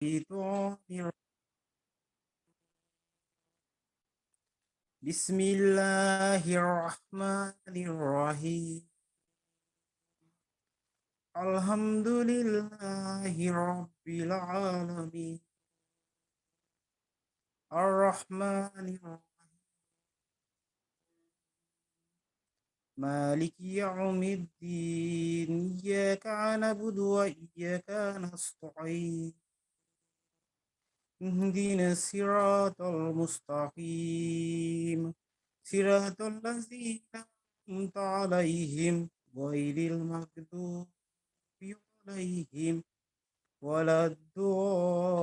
الشيطان بسم الله الرحمن الرحيم الحمد لله رب العالمين الرحمن الرحيم مالك يوم الدين إياك نعبد وإياك نستعين اهدنا الصراط المستقيم صراط الذين أنعمت عليهم غير المغضوب عليهم ولا الضالين।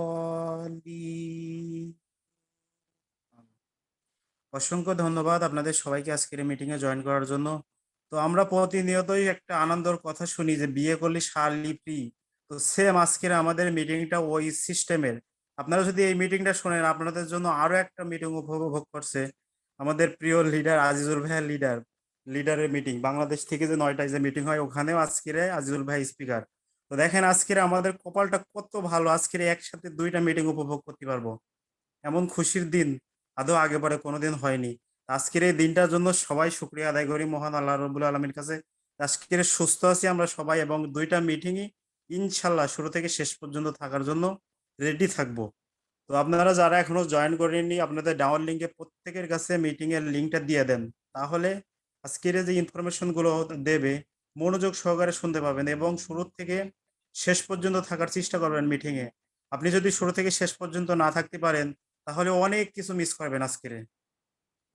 অসংখ্য ধন্যবাদ আপনাদের সবাইকে আজকের মিটিং এ জয়েন করার জন্য। তো আমরা প্রতিনিয়তই একটা আনন্দের কথা শুনি যে বিয়ে করলে শালি ফ্রি। তো সেম আজকের আমাদের মিটিংটা ওই সিস্টেমের। আপনারা যদি এই মিটিংটা শোনেন আপনাদের জন্য আরো একটা মিটিং উপভোগ করছে আমাদের প্রিয় লিডার আজিজুল ভাইয়ের লিডারের মিটিং। বাংলাদেশ থেকে যে 9টায় যে মিটিং হয় ওখানেও আজকের আজিজুল ভাই স্পিকার। তো দেখেন আজকের আমাদের কপালটা কত ভালো, আজকের একসাথে 2টা মিটিং উপভোগ করতে পারবো। এমন খুশির দিন আদৌ আগে পরে কোনোদিন হয়নি। আজকের এই দিনটার জন্য সবাই শুকরিয়া আদায় করি মহান আল্লাহ রবুল আলমীর কাছে। আজকের সুস্থ আছি আমরা সবাই এবং 2টা মিটিংই ইনশাল্লাহ শুরু থেকে শেষ পর্যন্ত থাকার জন্য রেডি থাকবো। তো আপনারা যারা এখনো জয়েন করেননি আপনাদের ডাউন লিঙ্কে প্রত্যেকের কাছে মিটিং এর লিঙ্কটা দিয়ে দেন, তাহলে আজকের যে ইনফরমেশন গুলো দেবে মনোযোগ সহকারে শুনতে পাবেন এবং শুরু থেকে শেষ পর্যন্ত থাকার চেষ্টা করবেন মিটিং এ। আপনি যদি শুরু থেকে শেষ পর্যন্ত না থাকতে পারেন তাহলে অনেক কিছু মিস করবেন আজকের।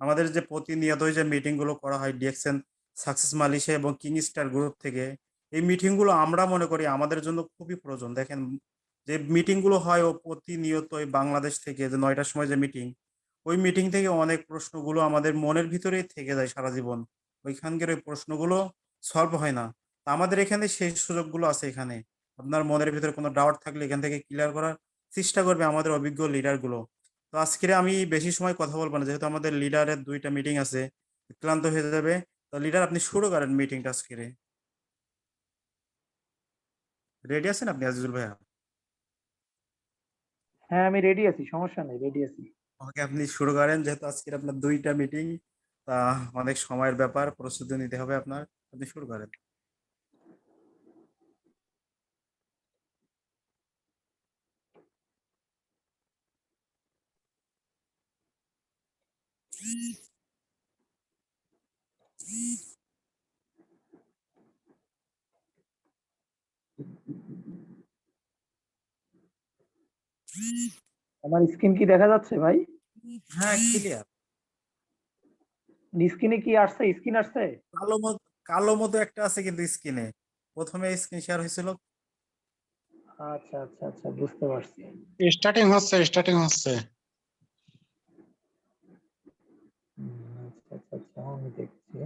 আমাদের যে প্রতিনিয়তই যে মিটিং গুলো করা হয় ডিএক্সএন সাকসেস মালয়েশিয়া এবং কিং স্টার গ্রুপ থেকে, এই মিটিং গুলো আমরা মনে করি আমাদের জন্য খুবই প্রয়োজন। দেখেন যে মিটিং গুলো হয় ও প্রতিনিয়তই বাংলাদেশ থেকে যে 9টার সময় যে মিটিং, ওই মিটিং থেকে অনেক প্রশ্নগুলো আমাদের মনের ভিতরেই থেকে যায় সারা জীবন। ওইখানকার ওই প্রশ্নগুলো সলভ হয় না। তা আমাদের এখানে সেই সুযোগগুলো আছে। এখানে আপনার মনের ভিতরে কোনো ডাউট থাকলে এখান থেকে ক্লিয়ার করার চেষ্টা করবে আমাদের অভিজ্ঞ লিডার গুলো। তো আজকে আমি বেশি সময় কথা বলবো না, যেহেতু আমাদের লিডারের 2টা মিটিং আছে, ক্লান্ত হয়ে যাবে। তো লিডার আপনি শুরু করেন মিটিংটা আজকে। রেডি আছেন আপনি আজিজুল ভাইয়া? হ্যাঁ, আমি রেডি আছি, সমস্যা নেই, রেডি আছি। ওকে, আপনি শুরু করেন, যেহেতু আজকে আপনার 2টা মিটিং। তা অনেক সময়ের ব্যাপার, প্রস্তুতি নিতে হবে আপনার। আপনি শুরু করেন। আমার স্ক্রিন কি দেখা যাচ্ছে ভাই? হ্যাঁ, ক্লিয়ার। স্ক্রিনে কি আসছে? স্ক্রিন আসছে? কালো মতো, কালো মতো একটা আছে কিন্তু স্ক্রিনে, প্রথমে স্ক্রিন শেয়ার হয়েছিল। আচ্ছা আচ্ছা আচ্ছা, বুঝতে পারছি। স্টার্টিং হচ্ছে। আচ্ছা আচ্ছা আচ্ছা, আমি দেখছি।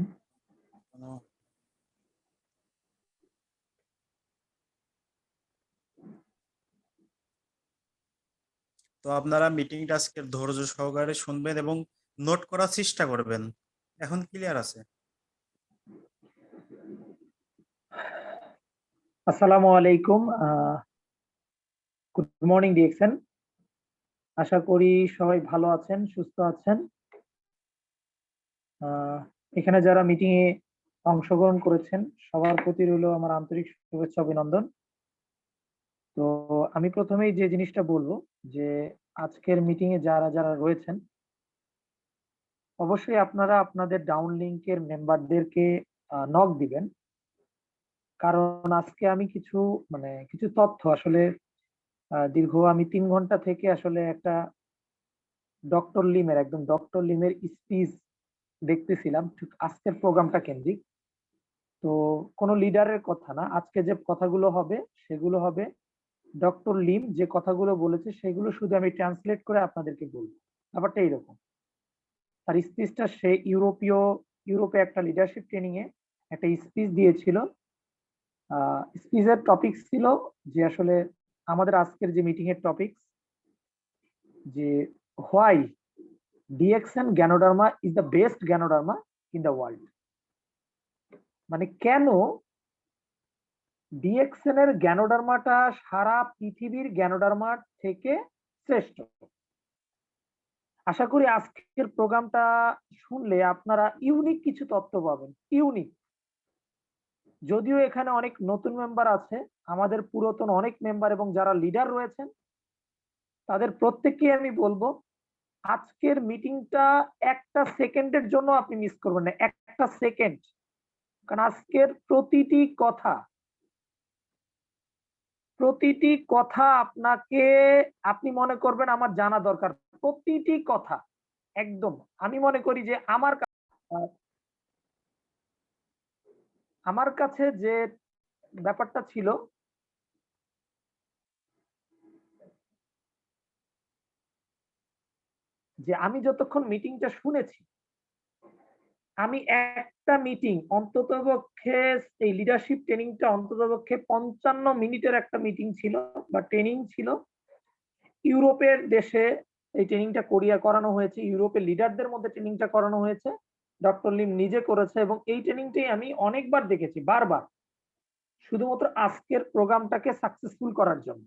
তো আপনারা মিটিংটা আজকে ধৈর্য সহকারে শুনবেন এবং নোট করার চেষ্টা করবেন। এখন ক্লিয়ার আছে? আসসালামু আলাইকুম, গুড মর্নিং ডিএক্সএন। আশা করি সবাই ভালো আছেন, সুস্থ আছেন। এখানে যারা মিটিং এ অংশগ্রহণ করেছেন সবার প্রতি রইল আমার আন্তরিক শুভেচ্ছা, অভিনন্দন। তো আমি প্রথমেই যে জিনিসটা বলবো যে আজকের মিটিং এ যারা যারা রয়েছেন অবশ্যই আপনারা আপনাদের ডাউন লিংকের মেম্বারদেরকে নক দিবেন, কারণ আজকে আমি কিছু তথ্য আসলে দীর্ঘ আমি 3 ঘন্টা থেকে আসলে একটা একদম ডক্টর লিমের স্পিচ দেখতেছিলাম ঠিক আজকের প্রোগ্রামটা কেন্দ্রিক। তো কোনো লিডারের কথা না, আজকে যে কথাগুলো হবে সেগুলো হবে ডক্টর লিম যে কথাগুলো বলেছে সেগুলো শুধু আমি ট্রান্সলেট করে আপনাদেরকে বলবো। ব্যাপারটা এইরকম, তার স্পিচটা সে ইউরোপে একটা লিডারশিপ ট্রেনিং এ একটা স্পিচ দিয়েছিল। স্পিচের টপিক ছিল যে আসলে আমাদের আজকের যে মিটিং এর টপিক যে why DXN Ganoderma is the best Ganoderma in the world. মানে কেন DXN Ganoderma is the best Ganoderma in the world. মানে কেন DXN Ganoderma is the best Ganoderma in the world. DXN এর গ্যানোডার্মাটা সারা পৃথিবীর গ্যানোডার্মার থেকে শ্রেষ্ঠ। আশা করি আজকের প্রোগ্রামটা শুনলে আপনারা ইউনিক কিছু তথ্য পাবেন, ইউনিক। যদিও এখানে অনেক নতুন মেম্বার আছে, আমাদের পুরাতন অনেক মেম্বার এবং যারা লিডার রয়েছেন তাদের প্রত্যেককে আমি বলবো আজকের মিটিংটা একটা সেকেন্ডের জন্য আপনি মিস করবেন না, একটা সেকেন্ড। কারণ আজকের প্রতিটি কথা আপনাকে, আপনি মনে করবেন আমার জানা দরকার, প্রতিটি কথা একদম। আমি মনে করি যে আমার কাছে যে ব্যাপারটা ছিল, যে আমি যতক্ষণ মিটিংটা শুনেছি, আমি একটা মিটিং অন্ততপক্ষে, এই লিডারশিপ ট্রেনিংটা অন্ততপক্ষে 55 মিনিটের একটা মিটিং ছিল বা ট্রেনিং ছিল। ইউরোপের দেশে এই ট্রেনিংটা করানো হয়েছে, ইউরোপের লিডারদের মধ্যে ট্রেনিংটা করানো হয়েছে, ডক্টর লিম নিজে করেছে এবং এই ট্রেনিংটাই আমি অনেকবার দেখেছি, বারবার, শুধুমাত্র আজকের প্রোগ্রামটাকে সাকসেসফুল করার জন্য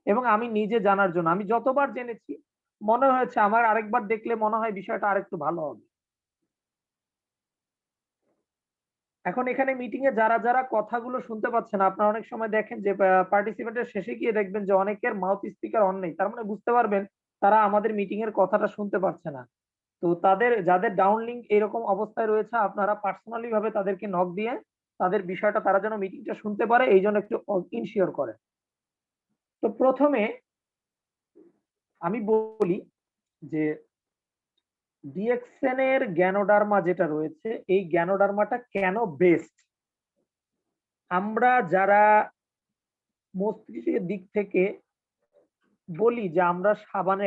এবং আমি নিজে জানার জন্য। আমি যতবার জেনেছি মনে হয়েছে আমার আরেকবার দেখলে মনে হয় বিষয়টা আরেকটু ভালো হবে। এখন এখানে মিটিং এ যারা যারা কথাগুলো শুনতে পাচ্ছেন, আপনারা অনেক সময় দেখেন যে পার্টিসিপেন্টের শেষে গিয়ে দেখবেন যে অনেকের মাউথ স্পিকার অন নেই, তার মানে বুঝতে পারবেন তারা আমাদের মিটিং এর কথাটা শুনতে পাচ্ছে না। তো তাদের যাদের ডাউন লিংক এরকম অবস্থায় রয়েছে, আপনারা পার্সোনালি ভাবে তাদেরকে নক দিয়ে তাদের বিষয়টা তারা যেন মিটিংটা শুনতে পারে এই জন্য একটু ইনশিওর করেন। তো প্রথমে আমি বলি যে ডিএক্সএন এর গ্যানোডার্মা যেটা রয়েছে, এই গ্যানোডার্মাটা কেন বেস্ট। আমরা যারা মস্তিষ্কের দিক থেকে বলি যে আমরা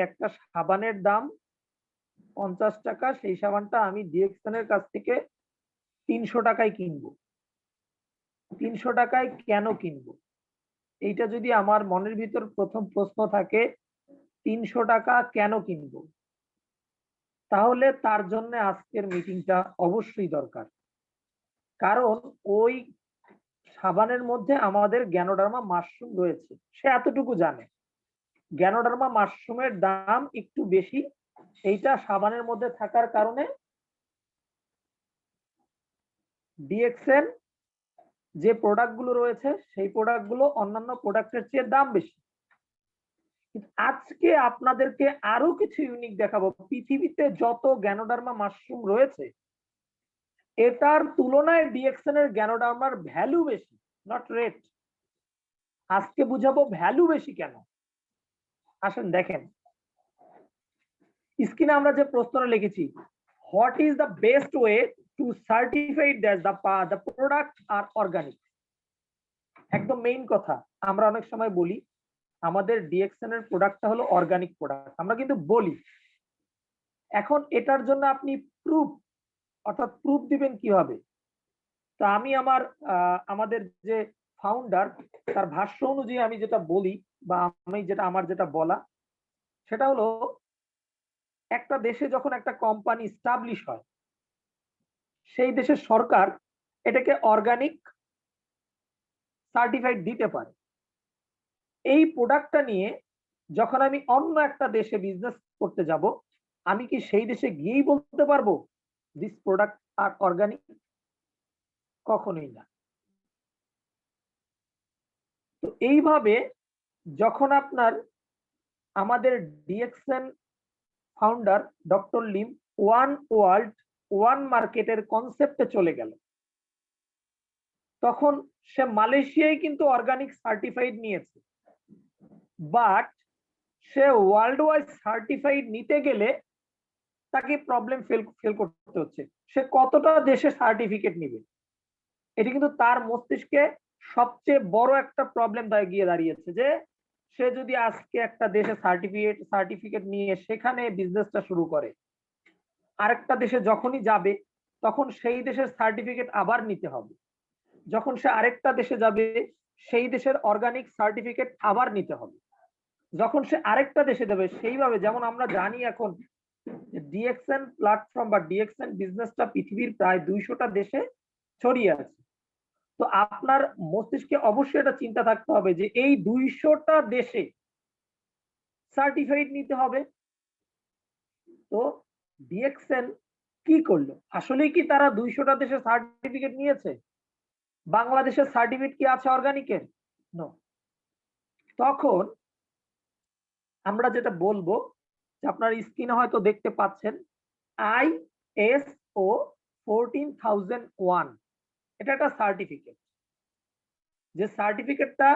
একটা সাবানের দাম 50 টাকা, সেই সাবানটা আমি ডিএক্সএন এর কাছ থেকে 300 টাকায় কিনবো। 300 টাকায় কেন কিনবো, এইটা যদি আমার মনের ভিতর প্রথম প্রশ্ন থাকে, 300 টাকা কেন কিনবো, তাহলে তার জন্য আজকের মিটিংটা অবশ্যই দরকার। কারণ ওই সাবানের মধ্যে আমাদের গ্যানোডার্মা মাশরুম রয়েছে, সে এতটুকু জানে। গ্যানোডার্মা মাশরুমের দাম একটু বেশি, এইটা সাবানের মধ্যে থাকার কারণে ডিএক্সএন যে প্রোডাক্ট গুলো রয়েছে সেই প্রোডাক্ট গুলো অন্যান্য প্রোডাক্টের চেয়ে দাম বেশি। আজকে আপনাদেরকে আরো কিছু ইউনিক দেখাবো। পৃথিবীতে যত গ্যানোডার্মা মাশরুম রয়েছে এটার তুলনায় ডিএক্সএন এর গ্যানোডার্মার ভ্যালু বেশি, নট রেট। আজকে বুঝাবো ভ্যালু বেশি কেন। আসেন দেখেন, স্ক্রিনে আমরা যে প্রশ্নটা লিখেছি, what is the best way to certify that the product are organic. একদম মেইন কথা, আমরা অনেক সময় বলি আমাদের ডিএক্সএন এর প্রোডাক্টটা হলো অর্গানিক প্রোডাক্ট, আমরা কিন্তু বলি। এখন এটার জন্য আপনি প্রুফ, অর্থাৎ প্রুফ দিবেন কিভাবে। তো আমি আমাদের যে ফাউন্ডার তার ভাষ্য অনুযায়ী আমি যেটা বলি বা আমার যেটা বলা, সেটা হলো একটা দেশে যখন একটা কোম্পানি স্টাবলিশ হয়, সেই দেশের সরকার এটাকে অর্গানিক সার্টিফাইড দিতে পারে। এই প্রোডাক্টটা নিয়ে যখন আমি অন্য একটা দেশে বিজনেস করতে যাব, আমি কি সেই দেশে গিয়েই বলতে পারবো দিস প্রোডাক্ট আর অর্গানিক? কখনোই না। তো এইভাবে যখন আমাদের DXN founder doctor Lim one world one মার্কেটের কনসেপ্টে চলে গেল, তখন সে মালয়েশিয়ায় কিন্তু অর্গানিক সার্টিফাইড নিয়েছে, বাট সে ওয়ার্ল্ড ওয়াইড সার্টিফাইড নিতে গেলে তাকে প্রবলেম ফেল করতে হচ্ছে। সে কতটা দেশে সার্টিফিকেট নিবে, এটি কিন্তু তার মস্তিষ্কে সবচেয়ে বড় একটা প্রবলেম গিয়ে দাঁড়িয়েছে। যে সে যদি আজকে একটা দেশে সার্টিফিকেট নিয়ে সেখানে বিজনেসটা শুরু করে, আরেকটা দেশে যখনই যাবে তখন সেই দেশের সার্টিফিকেট আবার নিতে হবে। যখন সে আরেকটা দেশে যাবে সেই দেশের অর্গানিক সার্টিফিকেট আবার নিতে হবে। যখন সে আরেকটা দেশে যাবে, সেইভাবে যেমন আমরা জানি এখন ডিএক্সএন প্ল্যাটফর্ম বা ডিএক্সএন বিজনেসটা পৃথিবীর প্রায় 200টা দেশে ছড়িয়ে আছে। তো আপনার মস্তিষ্কে অবশ্যই এটা চিন্তা থাকতে হবে যে এই 200টা দেশে সার্টিফাইড নিতে হবে। তো ডিএক্সএন কি করলো? আসলেই কি তারা 200টা দেশে সার্টিফিকেট নিয়েছে? বাংলাদেশের সার্টিফিকেট কি আছে অর্গানিকের? নো। তখন আমরা যেটা বলবো যে আপনার স্ক্রিনে হয়তো দেখতে পাচ্ছেন ISO 14001, এটা একটা সার্টিফিকেট, যে সার্টিফিকেটটা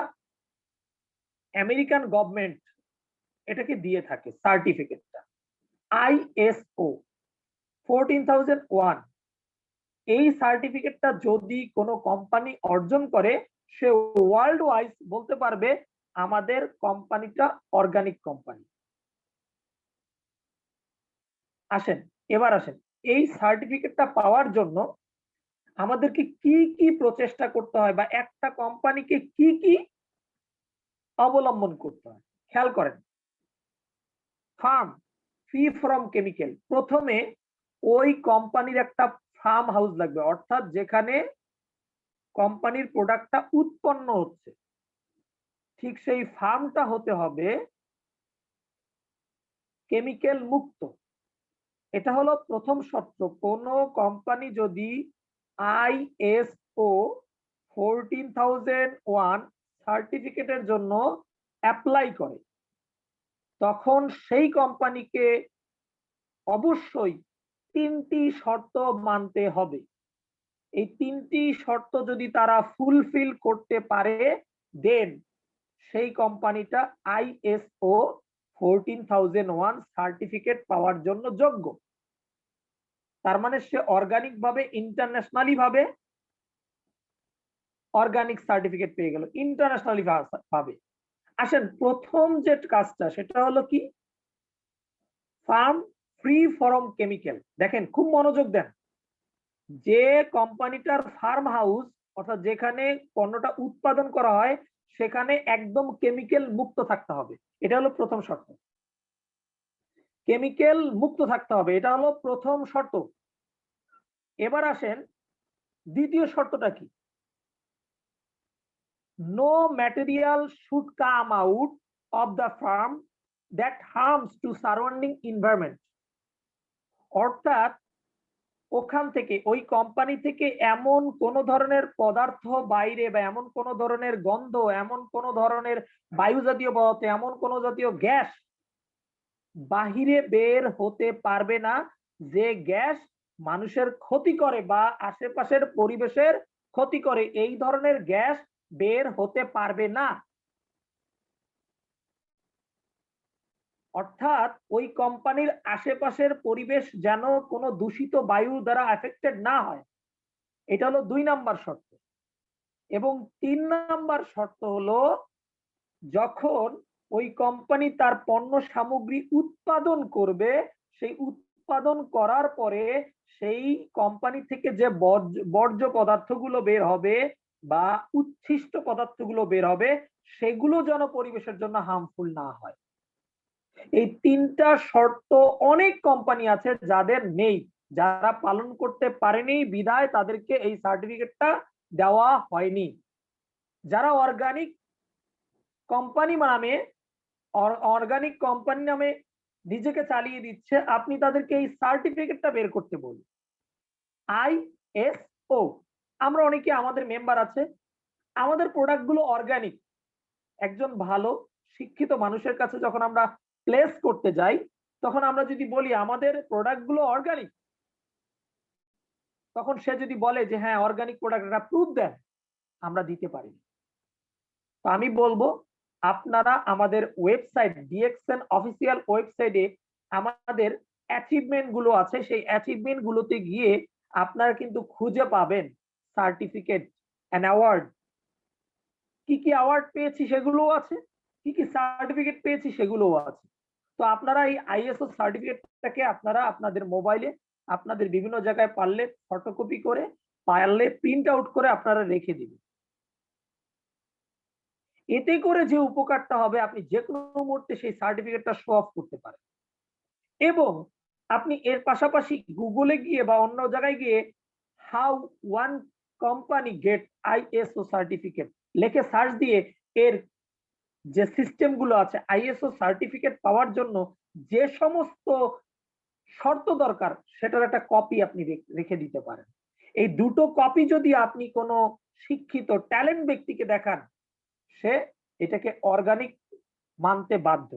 আমেরিকান গভর্নমেন্ট এটাকে দিয়ে থাকে। সার্টিফিকেটটা ISO 14001, এই সার্টিফিকেটটা যদি কোনো কোম্পানি অর্জন করে, সে ওয়ার্ল্ড ওয়াইজ বলতে পারবে আমাদের কোম্পানিটা অর্গানিক কোম্পানি। আসেন এই সার্টিফিকেটটা পাওয়ার জন্য আমাদেরকে কি কি প্রচেষ্টা করতে হয় বা একটা কোম্পানিকে কি কি অবলম্বন করতে হয় খেয়াল করেন। ফার্ম ফ্রি ফ্রম কেমিক্যাল, প্রথমে ওই কোম্পানির একটা ফার্ম হাউস লাগবে, অর্থাৎ যেখানে কোম্পানির প্রোডাক্টটা উৎপন্ন হচ্ছে, ঠিক সেই ফার্মটা হতে হবে কেমিক্যাল মুক্ত। এটা হলো প্রথম শর্ত। কোন কোম্পানি যদি ISO 14001 সার্টিফিকেটের জন্য অ্যাপ্লাই করে, তখন সেই কোম্পানিকে অবশ্যই 3টি শর্ত মানতে হবে। এই 3টি শর্ত যদি তারা ফুলফিল করতে পারে, দেন সেই কোম্পানিটা ISO 14001 সার্টিফিকেট পাওয়ার জন্য যোগ্য। তার মানে সে অর্গানিক ভাবে, ইন্টারন্যাশনালি ভাবে অর্গানিক সার্টিফিকেট পেয়ে গেল, ইন্টারন্যাশনালি ভাবে। আসেন, প্রথম যে কাজটা সেটা হলো কি? Farm free from chemical. দেখেন, খুব মনোযোগ দেন। যে কোম্পানিটার ফার্ম হাউস, অর্থাৎ যেখানে পণ্যটা উৎপাদন করা হয়, সেখানে একদম কেমিক্যাল মুক্ত থাকতে হবে। এটা হলো প্রথম শর্ত। কেমিক্যাল মুক্ত থাকতে হবে, এটা হলো প্রথম শর্ত। এবার আসেন দ্বিতীয় শর্তটা কি? No material should come out of the farm that harms to surrounding environment. অর্থাৎ ওখান থেকে, ওই কোম্পানি থেকে এমন কোন ধরনের পদার্থ বাইরে, বা এমন কোন ধরনের গন্ধ, এমন কোন ধরনের বায়ু জাতীয় পদার্থ, এমন কোন জাতীয় গ্যাস বাহিরে বের হতে পারবে না, যে গ্যাস মানুষের ক্ষতি করে বা আশেপাশের পরিবেশের ক্ষতি করে। এই ধরনের গ্যাস বের হতে পারবে না। অর্থাৎ ওই কোম্পানির আশেপাশের পরিবেশ যেন কোনো দূষিত বায়ু দ্বারা এফেক্টেড না হয়। এটা হলো 2 নাম্বার শর্ত। এবং 3 নাম্বার শর্ত হলো, যখন ওই কোম্পানি তার পণ্য সামগ্রী উৎপাদন করবে, সেই উৎপাদন করার পরে সেই কোম্পানি থেকে যে বর্জ্য পদার্থগুলো বের হবে বা উচ্ছিষ্ট পদার্থগুলো বের হবে, সেগুলো যেন পরিবেশের জন্য হার্মফুল না হয়। এই 3টা শর্ত অনেক কোম্পানি আছে যাদের নেই, যারা পালন করতে পারেনি, বিধায় তাদেরকে এই সার্টিফিকেটটা দেওয়া হয়নি। যারা অর্গানিক কোম্পানি নামে নিজেকে চালিয়ে দিচ্ছে, আপনি তাদেরকে এই সার্টিফিকেটটা বের করতে বলুন। ISO, আমরা অনেকে, আমাদের মেম্বার আছে, আমাদের প্রোডাক্টগুলো অর্গানিক। একজন ভালো শিক্ষিত মানুষের কাছে যখন আমরা প্লেস করতে যাই, তখন আমরা যদি বলি আমাদের প্রোডাক্টগুলো অর্গানিক, তখন সে যদি বলে যে হ্যাঁ অর্গানিক প্রোডাক্ট, একটা প্রুফ দেন, আমরা দিতে পারি। তো আমি বলবো, আপনারা আমাদের ওয়েবসাইট, ডিএক্সএন অফিসিয়াল ওয়েবসাইটে আমাদের অ্যাচিভমেন্ট গুলো আছে, সেই অ্যাচিভমেন্ট গুলোতে গিয়ে আপনারা কিন্তু খুঁজে পাবেন সার্টিফিকেট এন্ড অ্যাওয়ার্ড। কি কি অ্যাওয়ার্ড পেয়েছি সেগুলোও আছে, কি কি সার্টিফিকেট পেয়েছি সেগুলোও আছে। তো আপনারা এই ISO সার্টিফিকেটটাকে আপনারা আপনাদের মোবাইলে, আপনাদের বিভিন্ন জায়গায় পারলে ফটোকপি করে, পারলে প্রিন্ট আউট করে আপনারা রেখে দিবেন। এতে করে যে উপকারটা হবে, আপনি যে কোনো মুহূর্তে সেই সার্টিফিকেটটা শো অফ করতে পারেন। এবং আপনি এর পাশাপাশি গুগলে গিয়ে বা অন্য জায়গায় গিয়ে how one company get ISO certificate লেখে সার্চ দিয়ে এর যে সিস্টেম গুলো আছে আইএসও সার্টিফিকেট পাওয়ার জন্য যে সমস্ত শর্ত দরকার সেটার একটা কপি আপনি রেখে দিতে পারেন। এই দুটো কপি যদি আপনি কোনো শিক্ষিত ট্যালেন্ট ব্যক্তিকে দেখান, সে এটাকে অর্গানিক মানতে বাধ্য।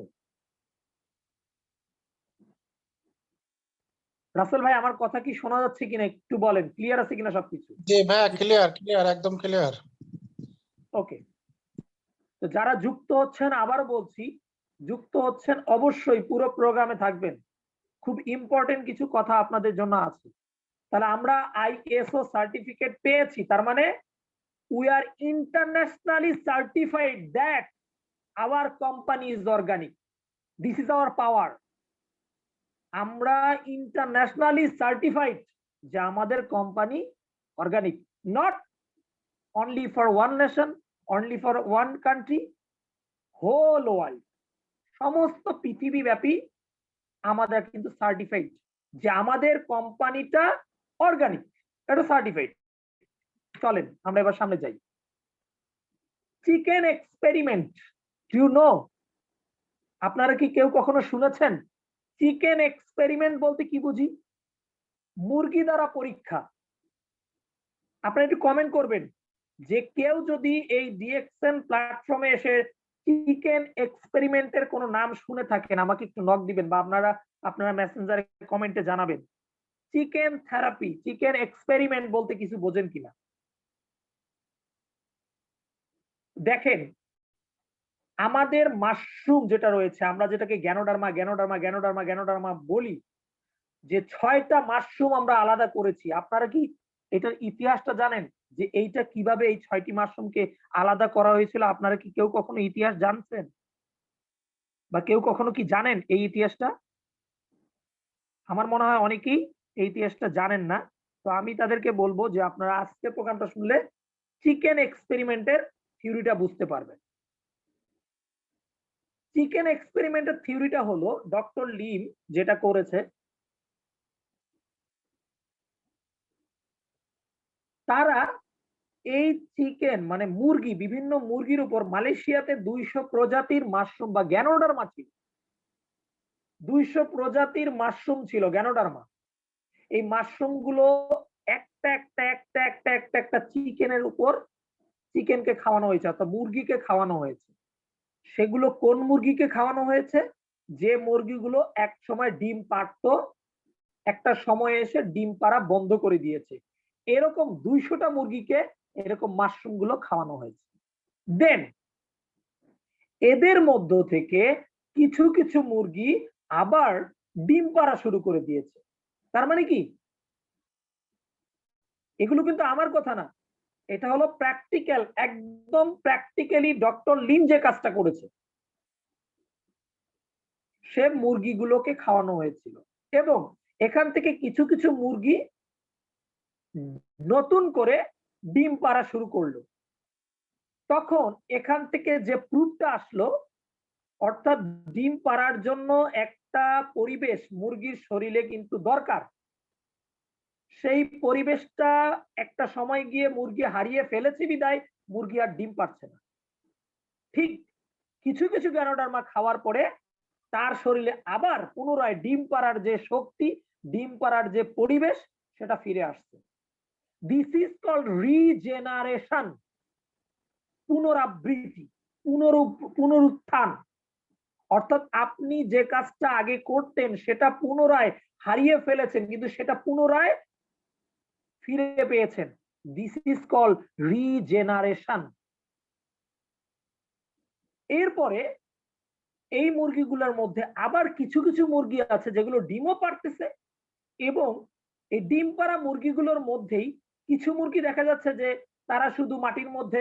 রাসেল ভাই, আমার কথা কি শোনা যাচ্ছে কিনা একটু বলেন, ক্লিয়ার আছে কিনা সবকিছু? জি ভাইয়া, ক্লিয়ার ক্লিয়ার, একদম ক্লিয়ার। ওকে, তো যারা যুক্ত হচ্ছেন আবার বলছি, যুক্ত হচ্ছেন অবশ্যই পুরো প্রোগ্রামে থাকবেন, খুব ইম্পর্টেন্ট কিছু কথা আপনাদের জন্য আছে। তাহলে আমরা আইএসও সার্টিফিকেট পেয়েছি, তার মানে we are internationally certified that our company is organic. This is our power. আমরা ইন্টারন্যাশনালি সার্টিফাইড যে আমাদের company organic, not only for one nation, only for one country, whole world, সমস্ত পৃথিবী ব্যাপী আমাদের কিন্তু সার্টিফাইড যে আমাদের কোম্পানিটা অর্গানিক, এটা সার্টিফাইড। চলেন আমরা এবার সামনে যাই। চিকেন এক্সপেরিমেন্ট, ইউ নো, আপনারা কি কেউ কখনো শুনেছেন চিকেন এক্সপেরিমেন্ট বলতে কি বুঝি? মুরগি দ্বারা পরীক্ষা। আপনারা একটু কমেন্ট করবেন যে কেউ যদি এই ডিএক্সএন প্ল্যাটফর্মে এসে চিকেন এক্সপেরিমেন্টের কোনো নাম শুনে থাকেন, আমাকে একটু নক দিবেন বা আপনারা মেসেঞ্জারে কমেন্টে জানাবেন চিকেন থেরাপি, চিকেন এক্সপেরিমেন্ট বলতে কিছু বোঝেন কিনা। দেখেন, আমাদের মাশরুম যেটা রয়েছে, আমরা যেটাকে গ্যানোডার্মা বলি, যে 6টা মাশরুম আমরা আলাদা করেছি। আপনারা কি এটার ইতিহাসটা জানেন যে এইটা কিভাবে এই 6টি মাশরুমকে আলাদা করা হয়েছিল? আপনারা কি কেউ কখনো ইতিহাস জানছেন বা কেউ কখনো কি জানেন এই ইতিহাসটা? আমার মনে হয় অনেকেই এই ইতিহাসটা জানেন না। তো আমি তাদেরকে বলবো যে আপনারা আজকের প্রোগ্রামটা শুনলে চিকেন এক্সপেরিমেন্টের থিওরিটা বুঝতে পারবেন। চিকেন এক্সপেরিমেন্টের থিওরিটা হলো ডক্টর লিম যেটা করেছে, তারা এই চিকেন মানে মুরগি, বিভিন্ন মুরগির উপর মালয়েশিয়াতে 200 প্রজাতির মাশরুম বা গ্যানোডার্মা ছিল, 200 প্রজাতির মাশরুম ছিল গ্যানোডার্মা। এই মাশরুম গুলো একটা চিকেনের উপর চিকেনকে খাওয়ানো হয়েছে, অর্থাৎ মুরগিকে খাওয়ানো হয়েছে। সেগুলো কোন মুরগিকে খাওয়ানো হয়েছে? যে মুরগিগুলো এক সময় ডিম পাড়তো, একটা সময় এসে ডিম পাড়া বন্ধ করে দিয়েছে। এরকম 200টা মুরগিকে এরকম মাশরুম গুলো খাওয়ানো হয়েছে। দেন এদের মধ্য থেকে কিছু কিছু মুরগি আবার ডিম পাড়া শুরু করে দিয়েছে। তার মানে কি? এগুলো কিন্তু আমার কথা না, এটা হলো প্র্যাকটিক্যাল, একদম প্র্যাকটিক্যালি ডক্টর লিন যে কাজটা করেছে। সে মুরগিগুলোকে খাওয়ানো হয়েছিল এবং এখান থেকে কিছু কিছু মুরগি নতুন করে ডিম পাড়া শুরু করলো। তখন এখান থেকে যে প্রুফটা আসলো, অর্থাৎ ডিম পাড়ার জন্য একটা পরিবেশ মুরগির শরীরে কিন্তু দরকার। সেই পরিবেশটা একটা সময় গিয়ে মুরগি হারিয়ে ফেলেছে বিদায় মুরগি আর ডিম পারছে না। ঠিক কিছু কিছু গ্যানোডার্মা খাওয়ার পরে তার শরীরে আবার পুনরায় ডিম পাড়ার যে শক্তি, ডিম পাড়ার যে পরিবেশ, সেটা ফিরে আসছে। দিস ইজ কল্ড রিজেনারেশন, পুনরাবৃত্তি, পুনরুত্থান। অর্থাৎ আপনি যে কাজটা আগে করতেন সেটা পুনরায় হারিয়ে ফেলেছেন, কিন্তু সেটা পুনরায় ফিরে পেয়েছেন। This is called regeneration. এরপরে এই মুরগিগুলোর মধ্যে আবার কিছু কিছু মুরগি আছে যেগুলো ডিমও পারতেছে, এবং এই ডিম পাড়া মুরগিগুলোর মধ্যেই কিছু মুরগি দেখা যাচ্ছে যে তারা শুধু মাটির মধ্যে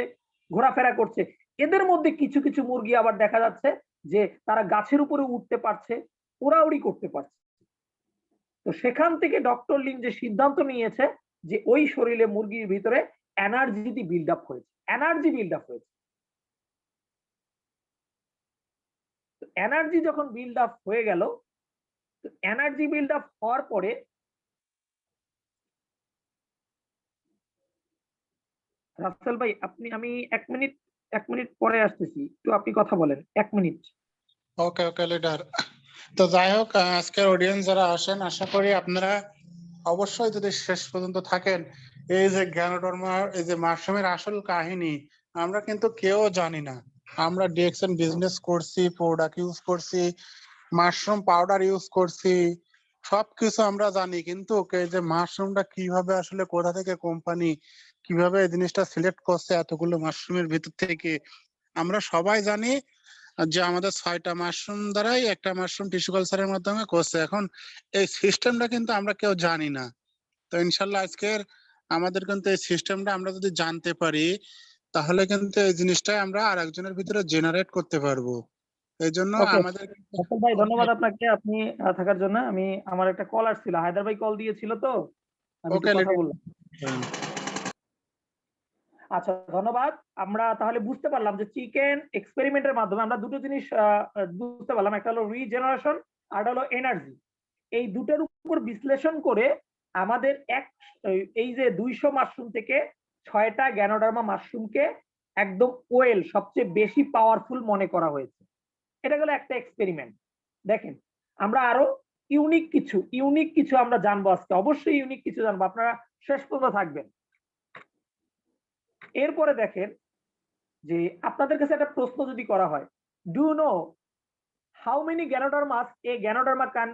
ঘোরাফেরা করছে। এদের মধ্যে কিছু কিছু মুরগি আবার দেখা যাচ্ছে যে তারা গাছের উপরে উঠতে পারছে, ওড়াউড়ি করতে পারছে। তো সেখান থেকে ডক্টর লিন যে সিদ্ধান্ত নিয়েছে যে ওই শরীরে মুরগির ভিতরে এনার্জি বিল্ড আপ হয়েছে, এনার্জি বিল্ড আপ হয়েছে। এনার্জি যখন বিল্ড আপ হয়ে গেল, এনার্জি বিল্ড আপ হওয়ার পরে রাসেল ভাই আমি 1 মিনিট পরে আসতেছি, একটু আপনি কথা বলেন 1 মিনিট। ওকে ওকে লিডার। তো যাই হোক, আজকের অডিয়েন্স যারা আসেন, আশা করি আপনারা অবশ্যই যদি শেষ পর্যন্ত থাকেন, এই যে জ্ঞানোডর্মার এই যে মাশরুমের আসল কাহিনী আমরা কিন্তু কেউ জানি না। আমরা ডিএক্সএন বিজনেস করছি, প্রোডাক্ট ইউজ করছি, মাশরুম পাউডার ইউজ করছি, সবকিছু আমরা জানি, কিন্তু এই যে মাশরুমটা কিভাবে আসলে কোথা থেকে কোম্পানি কিভাবে এই জিনিসটা সিলেক্ট করছে এতগুলো মাশরুমের ভিতর থেকে, আমরা সবাই জানি যে আমাদের 6টা মাশরুম দ্বারাই একটা মাশরুম টিস্যু কালচারের মাধ্যমে করছে। এখন এই সিস্টেমটা কিন্তু আমরা কেউ জানি না। তো ইনশাল্লাহ আজকের আমাদের কিন্তু এই সিস্টেমটা আমরা যদি জানতে পারি, তাহলে কিন্তু এই জিনিসটাই আমরা আর একজনের ভিতরে জেনারেট করতে পারবো। এই জন্য ওকে আমাদের রাসেল ভাই, ধন্যবাদ আপনাকে, আপনি থাকার জন্য। আমার একটা কল আসছিল, হায়দার ভাই কল দিয়েছিল, তো আমি একটু ওকে কথা বললাম। আচ্ছা, ধন্যবাদ। আমরা তাহলে বুঝতে পারলাম যে চিকেন এক্সপেরিমেন্টের মাধ্যমে আমরা দুটো জিনিস বুঝতে পারলাম, একটা হলো রিজেনারেশন আর হলো এনার্জি। এই দুটোর উপর বিশ্লেষণ করে আমাদের এই যে 200 মাশরুম থেকে 6টা গ্যানোডার্মা মাশরুমকে একদম ওয়েল সবচেয়ে বেশি পাওয়ারফুল মনে করা হয়েছে। এটা গেল একটা এক্সপেরিমেন্ট। দেখেন, আমরা আরো ইউনিক কিছু আমরা জানবো আজকে, অবশ্যই ইউনিক কিছু জানবো, আপনারা শেষ পর্যন্ত থাকবেন। এরপরে দেখেন যে আপনাদের কাছে একটা প্রশ্ন যদি করা হয়, do you know how many ganodermas a ganoderma can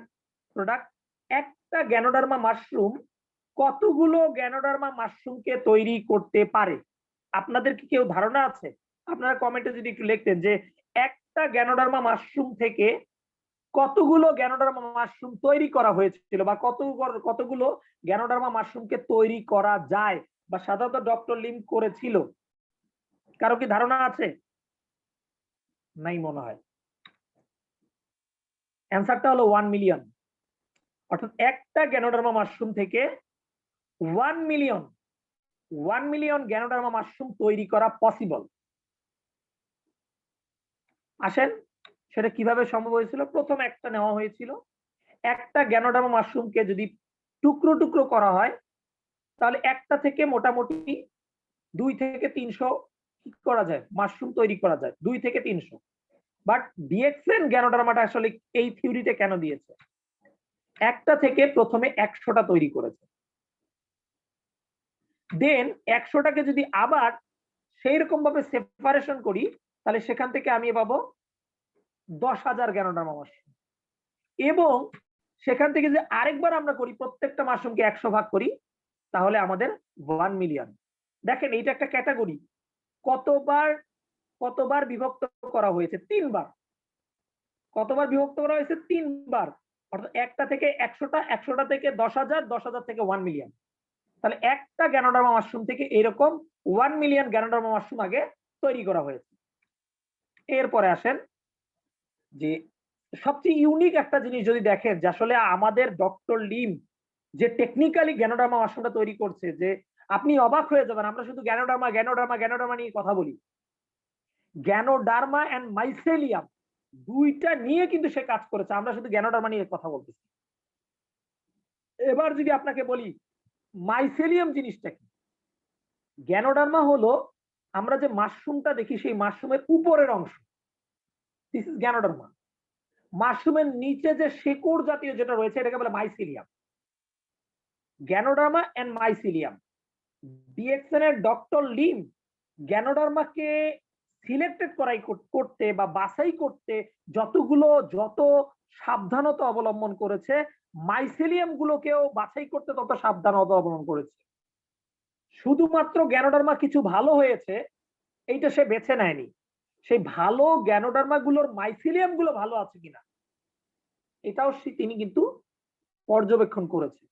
product? একটা গ্যানোডার্মা মাশরুম কতগুলো গ্যানোডার্মা মাশরুমকে তৈরি করতে পারে? আপনাদের কি কেউ ধারণা আছে? আপনারা কমেন্টে যদি একটু লিখতেন যে একটা গ্যানোডার্মা মাশরুম থেকে কতগুলো গ্যানোডার্মা মাশরুম তৈরি করা হয়েছিল, বা কতগুলো গ্যানোডার্মা মাশরুমকে তৈরি করা যায়, বা সাধারণত ডক্টর লিম করেছিল। কারো কি ধারণা আছে? নাই মনে হয়। অ্যান্সারটা হলো 1 মিলিয়ন। অর্থাৎ একটা গ্যানোডার্মা মাশরুম থেকে 1 মিলিয়ন গ্যানোডার্মা মাশরুম তৈরি করা পসিবল। আসেন, সেটা কিভাবে সম্ভব হয়েছিল? প্রথম একটা নেওয়া হয়েছিল, একটা গ্যানোডার্মা মাশরুমকে যদি টুকরো টুকরো করা হয়, তাহলে একটা থেকে মোটামুটি 2 থেকে 300 কি করা যায়, মাশরুম তৈরি করা যায়, 2 থেকে 300। বাট ডিএক্সএন গ্যানোডার্মাটা আসলে এই থিওরিটা কেন দিয়েছে? একটা থেকে প্রথমে 100টা তৈরি করেছে, দেন 100টাকে যদি আবার সেই রকম ভাবে সেপারেশন করি, তাহলে সেখান থেকে আমি পাবো 10,000 গ্যানোডার্মা মাশরুম। এবং সেখান থেকে যে আরেকবার আমরা করি, প্রত্যেকটা মাশরুমকে 100 ভাগ করি, তাহলে আমাদের 1 মিলিয়ন। দেখেন, এইটা একটা ক্যাটাগরি। কতবার বিভক্ত করা হয়েছে? 3বার। কতবার বিভক্ত করা হয়েছে? 3বার। অর্থাৎ একটা থেকে 100টা, 100টা থেকে 10,000, 10,000 থেকে 1 মিলিয়ন। তাহলে একটা গ্যানোডার্মা মাশরুম থেকে এরকম 1 মিলিয়ন গ্যানোডার্মা মাশরুম আগে তৈরি করা হয়েছে। এরপরে আসেন যে সবচেয়ে ইউনিক একটা জিনিস যদি দেখেন, যে আসলে আমাদের ডক্টর লিম যে টেকনিক্যালি গ্যানোডার্মা মাশরুমটা তৈরি করছে, যে আপনি অবাক হয়ে যাবেন। আমরা শুধু গ্যানোডার্মা নিয়ে কথা বলি, গ্যানোডার্মা এন্ড মাইসেলিয়াম দুইটা নিয়ে কিন্তু সে কাজ করেছে। আমরা শুধু গ্যানোডার্মা নিয়ে কথা বলতেছি। এবার যদি আপনাকে বলি মাইসেলিয়াম জিনিসটা কি? গ্যানোডার্মা হলো আমরা যে মাশরুমটা দেখি, সেই মাশরুমের উপরের অংশ, দিস ইজ গ্যানোডার্মা। মাশরুমের নিচে যে শেকড় জাতীয় যেটা রয়েছে, এটাকে বলে mycelium. Ganoderma and mycelium. DXN এর ডক্টর লিম গ্যানোডার্মাকে সিলেক্টেড করতে বা বাছাই করতে যত সাবধানতা অবলম্বন করেছে, মাইসেলিয়াম গুলোকেও বাছাই করতে তত সাবধানতা অবলম্বন করেছে। শুধুমাত্র গ্যানোডার্মা কিছু ভালো হয়েছে এইটা সে বেছে নেয়নি, সেই ভালো গ্যানোডার্মা গুলোর মাইসিলিয়াম গুলো ভালো আছে কিনা এটাও তিনি কিন্তু পর্যবেক্ষণ করেছে।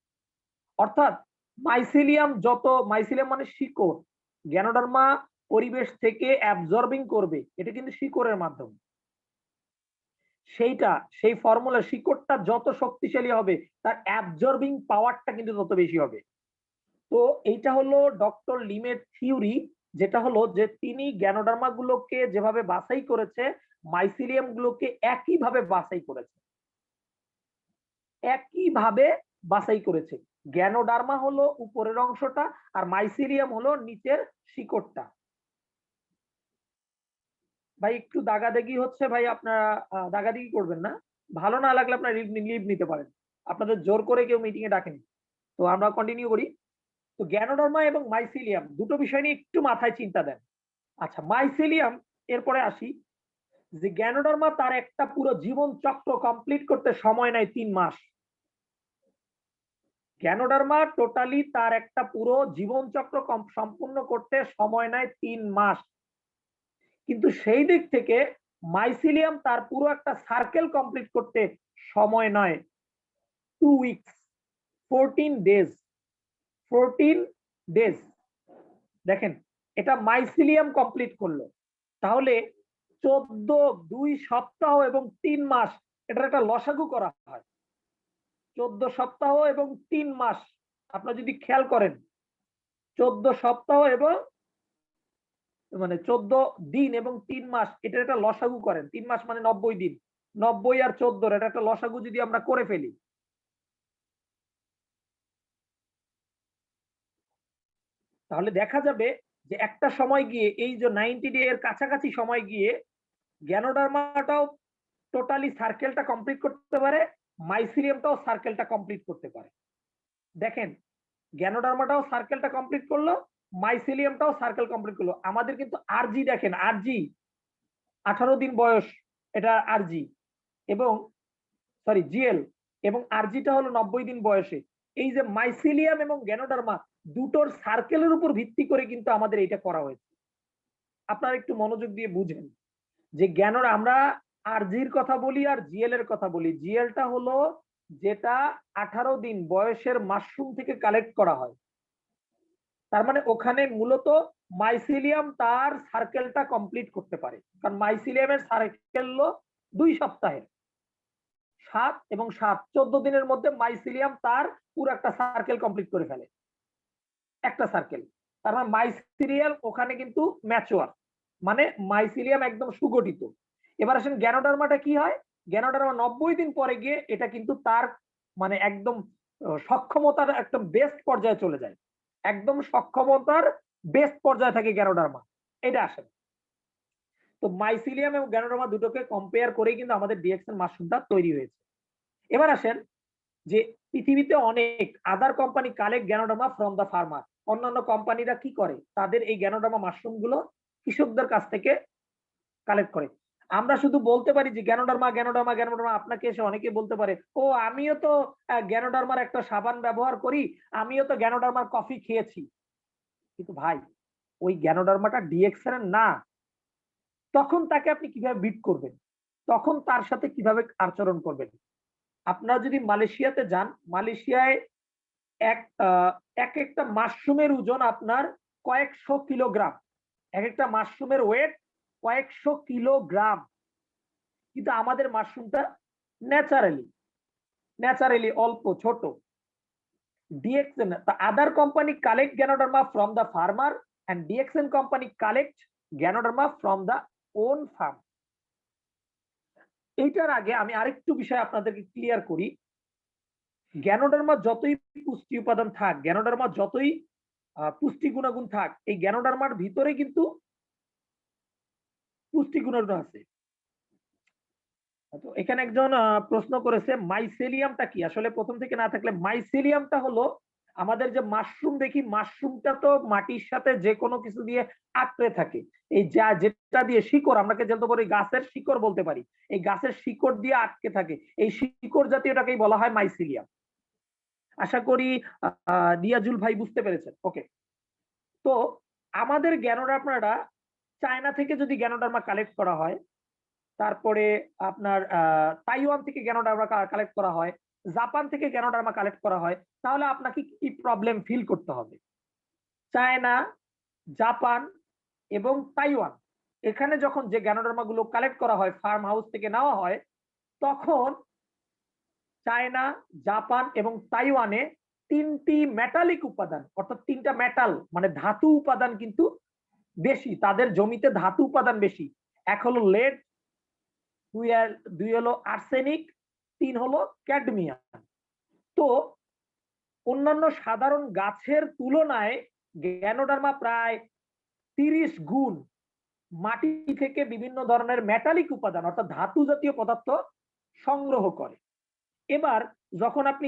অর্থাৎ মাইসিলিয়াম মানে শিকড়, গ্যানোডার্মা পরিবেশ থেকে অ্যাবজর্বিং করবে, এটা কিন্তু শিকড়ের মাধ্যমে। সেই ফর্মুলা, শিকড়টা যত শক্তিশালী হবে, তার অ্যাবজর্বিং পাওয়ারটা কিন্তু তত বেশি হবে। তো এইটা হলো ডক্টর লিমের থিওরি, যেটা হলো যে তিনি গ্যানোডার্মা গুলোকে যেভাবে বাছাই করেছে, মাইসিলিয়াম গুলোকে একইভাবে বাছাই করেছে। গ্যানোডার্মা হলো উপরের অংশটা আর মাইসিলিয়াম হলো নিচের শিকড়টা। ভাই একটু দাগাদাগি হচ্ছে ভাই, আপনারা দাগাদাগি করবেন না, ভালো না লাগলে আপনারা লিভ নিতে পারেন, আপনাদের জোর করে কেউ মিটিং এ ডাকেনি। তো আমরা কন্টিনিউ করি। তো গ্যানোডার্মা এবং মাইসিলিয়াম দুটো বিষয় নিয়ে একটু মাথায় চিন্তা দেন। আচ্ছা, মাইসিলিয়াম এরপরে আসি, যে গ্যানোডার্মা তার একটা পুরো জীবন চক্র কমপ্লিট করতে সময় নেয় 3 মাস। গ্যানোডার্মা টোটালি তার একটা পুরো জীবন চক্র সম্পূর্ণ করতে সময় নেয় 3 মাস। কিন্তু সেই দিক থেকে মাইসিলিয়াম তার পুরো একটা সার্কেল কমপ্লিট করতে সময় নয় 2 উইকস, 14 ডেজ। 14 ডেজ দেখেন, এটা মাইসিলিয়াম কমপ্লিট করলো। তাহলে 2 সপ্তাহ এবং 3 মাস, এটার একটা লসাগু করা হয়। 14 সপ্তাহ এবং 3 মাস, আপনারা যদি খেয়াল করেন 14 সপ্তাহ এবং 14 দিন এবং 3 মাস, এটার একটা লসাগু করেন। 3 মাস মানে 90 দিন, 90 আর 14 এটা একটা লসাগু যদি আমরা করে ফেলি, তাহলে দেখা যাবে যে একটা সময় গিয়ে এই যে 90 ডে এর কাছাকাছি সময় গিয়ে গ্যানোডার্মাটাও টোটালি সার্কেলটা কমপ্লিট করতে পারে, মাইসিলিয়ামটাও সার্কেলটা কমপ্লিট করতে পারে। দেখেন, গ্যানোডার্মাটাও সার্কেলটা কমপ্লিট করলো, মাইসিলিয়ামটাও সার্কেল কমপ্লিট করলো। আমাদের কিন্তু আরজি দেখেন, আরজি 18 দিন বয়স, এটা আরজি, এবং সরি জিএল, এবং আরজিটা হলো 90 দিন বয়সে। এই যে মাইসিলিয়াম এবং গ্যানোডার্মা দুটোর সার্কেলের উপর ভিত্তি করে কিন্তু আমাদের এটা করা হয়েছে। আপনারা একটু মনোযোগ দিয়ে বুঝেন যে আমরা আরজির কথা বলি আর জিএল এর কথা বলি। জিএলটা হলো যেটা 18 দিন বয়সের মাশরুম থেকে কালেক্ট করা হয়। তার মানে ওখানে মূলত মাইসিলিয়াম তার সার্কেলটা কমপ্লিট করতে পারে, কারণ মাইসিলিয়ামের সার্কেল হলো 2 সপ্তাহের, 7 এবং 7 14 দিনের মধ্যে মাইসিলিয়াম তার পুরো একটা সার্কেল কমপ্লিট করে ফেলে, একটা সার্কেল। তার মানে মাইসিলিয়াম ওখানে কিন্তু ম্যাচুয়ার, মানে মাইসিলিয়াম একদম সুগঠিত। এবার আসেন গ্যানোডার্মাটা কি হয়, গ্যানোডার্মা 90 দিন পরে গিয়ে এটা কিন্তু তার মানে একদম সক্ষমতার একদম বেস্ট পর্যায়ে চলে যায়, একদম সক্ষমতার বেস্ট পর্যায়ে থাকে গ্যানোডার্মা। এটা আসেন, তো মাইসিলিয়াম এবং গ্যানোডার্মা দুটোকে কম্পেয়ার করেই কিন্তু আমাদের ডিএক্সএন মাশরুমটা তৈরি হয়েছে। এবার আসেন যে পৃথিবীতে অনেক other company collect ganoderma from the farmer. অন্যান্য কোম্পানিরা কি করে, তাদের এই গ্যানোডার্মা মাশরুম গুলো কৃষকদের কাছ থেকে কালেক্ট করে। আমরা শুধু বলতে পারি যে গ্যানোডার্মা গ্যানোডার্মা গ্যানোডার্মা, আপনাকে এসে অনেকে বলতে পারে ও আমিও তো গ্যানোডার্মার একটা সাবান ব্যবহার করি, আমিও তো গ্যানোডার্মার কফি খেয়েছি। কিন্তু ভাই, ওই গ্যানোডার্মাটা ডিএক্সএন না, তখন তাকে আপনি কিভাবে বিট করবেন, তখন তার সাথে কিভাবে আচরণ করবেন। আপনারা যদি মালয়েশিয়াতে যান, মালয়েশিয়ায় এক একটা মাশরুমের ওজন আপনার কয়েকশো কিলোগ্রাম, এক একটা মাশরুমের ওয়েট কয়েকশো কিলোগ্রাম। কিন্তু আমাদের মাশরুমটা ন্যাচারালি অল্প ছোট। DXN, the other company collect Ganoderma from the farmer and DXN company collect Ganoderma from the own farm. এইটার আগে আমি আরেকটু বিষয় আপনাদেরকে ক্লিয়ার করি। গ্যানোডার্মা যতই পুষ্টি উপাদান থাক, গ্যানোডার্মা যতই পুষ্টি গুণাগুণ থাক, এই গ্যানোডার্মার ভিতরে কিন্তু পুষ্টি গুণাগুণ আছে। তো এখানে একজন প্রশ্ন করেছে মাইসেলিয়ামটা কি, আসলে প্রথম থেকে না থাকলে মাইসেলিয়ামটা হলো আমাদের যে মাশরুম দেখি, মাশরুমটা তো মাটির সাথে যে কোনো কিছু দিয়ে আঁকড়ে থাকে, এই যেটা দিয়ে শিকড়, আমরা যেহেতু বলি গাছের শিকড় বলতে পারি, এই গাছের শিকড় দিয়ে আটকে থাকে, এই শিকড় জাতীয়টাকেই বলা হয় মাইসেলিয়াম। আশা করি নিয়াজুল ভাই বুঝতে পেরেছেন। ওকে, তো আমাদের গ্যানোডার্মাটা চায়না থেকে যদি গ্যানোডার্মা কালেক্ট করা হয়, তারপরে আপনার তাইওয়ান থেকে গ্যানোডার্মা কালেক্ট করা হয়, জাপান থেকে গ্যানোডার্মা কালেক্ট করা হয়, তাহলে আপনাকে কি প্রবলেম ফিল করতে হবে? চায়না, জাপান এবং তাইওয়ান, এখানে যখন যে গ্যানোডার্মা গুলো কালেক্ট করা হয়, ফার্ম হাউস থেকে নেওয়া হয়, তখন চায়না, জাপান এবং তাইওয়ানে 3টি মেটালিক উপাদান, অর্থাৎ 3টা মেটাল মানে ধাতু উপাদান কিন্তু বেশি, তাদের জমিতে ধাতু উপাদান বেশি। এক হলো লেড, দুই হলো আর্সেনিক, 3 হলো ক্যাডমিয়াম। তো অন্যান্য সাধারণ গাছের তুলনায় গ্যানোডার্মা প্রায় 30 গুণ মাটি থেকে বিভিন্ন ধরনের মেটালিক উপাদান অর্থাৎ ধাতু জাতীয় পদার্থ সংগ্রহ করে। এবার যখন আপনি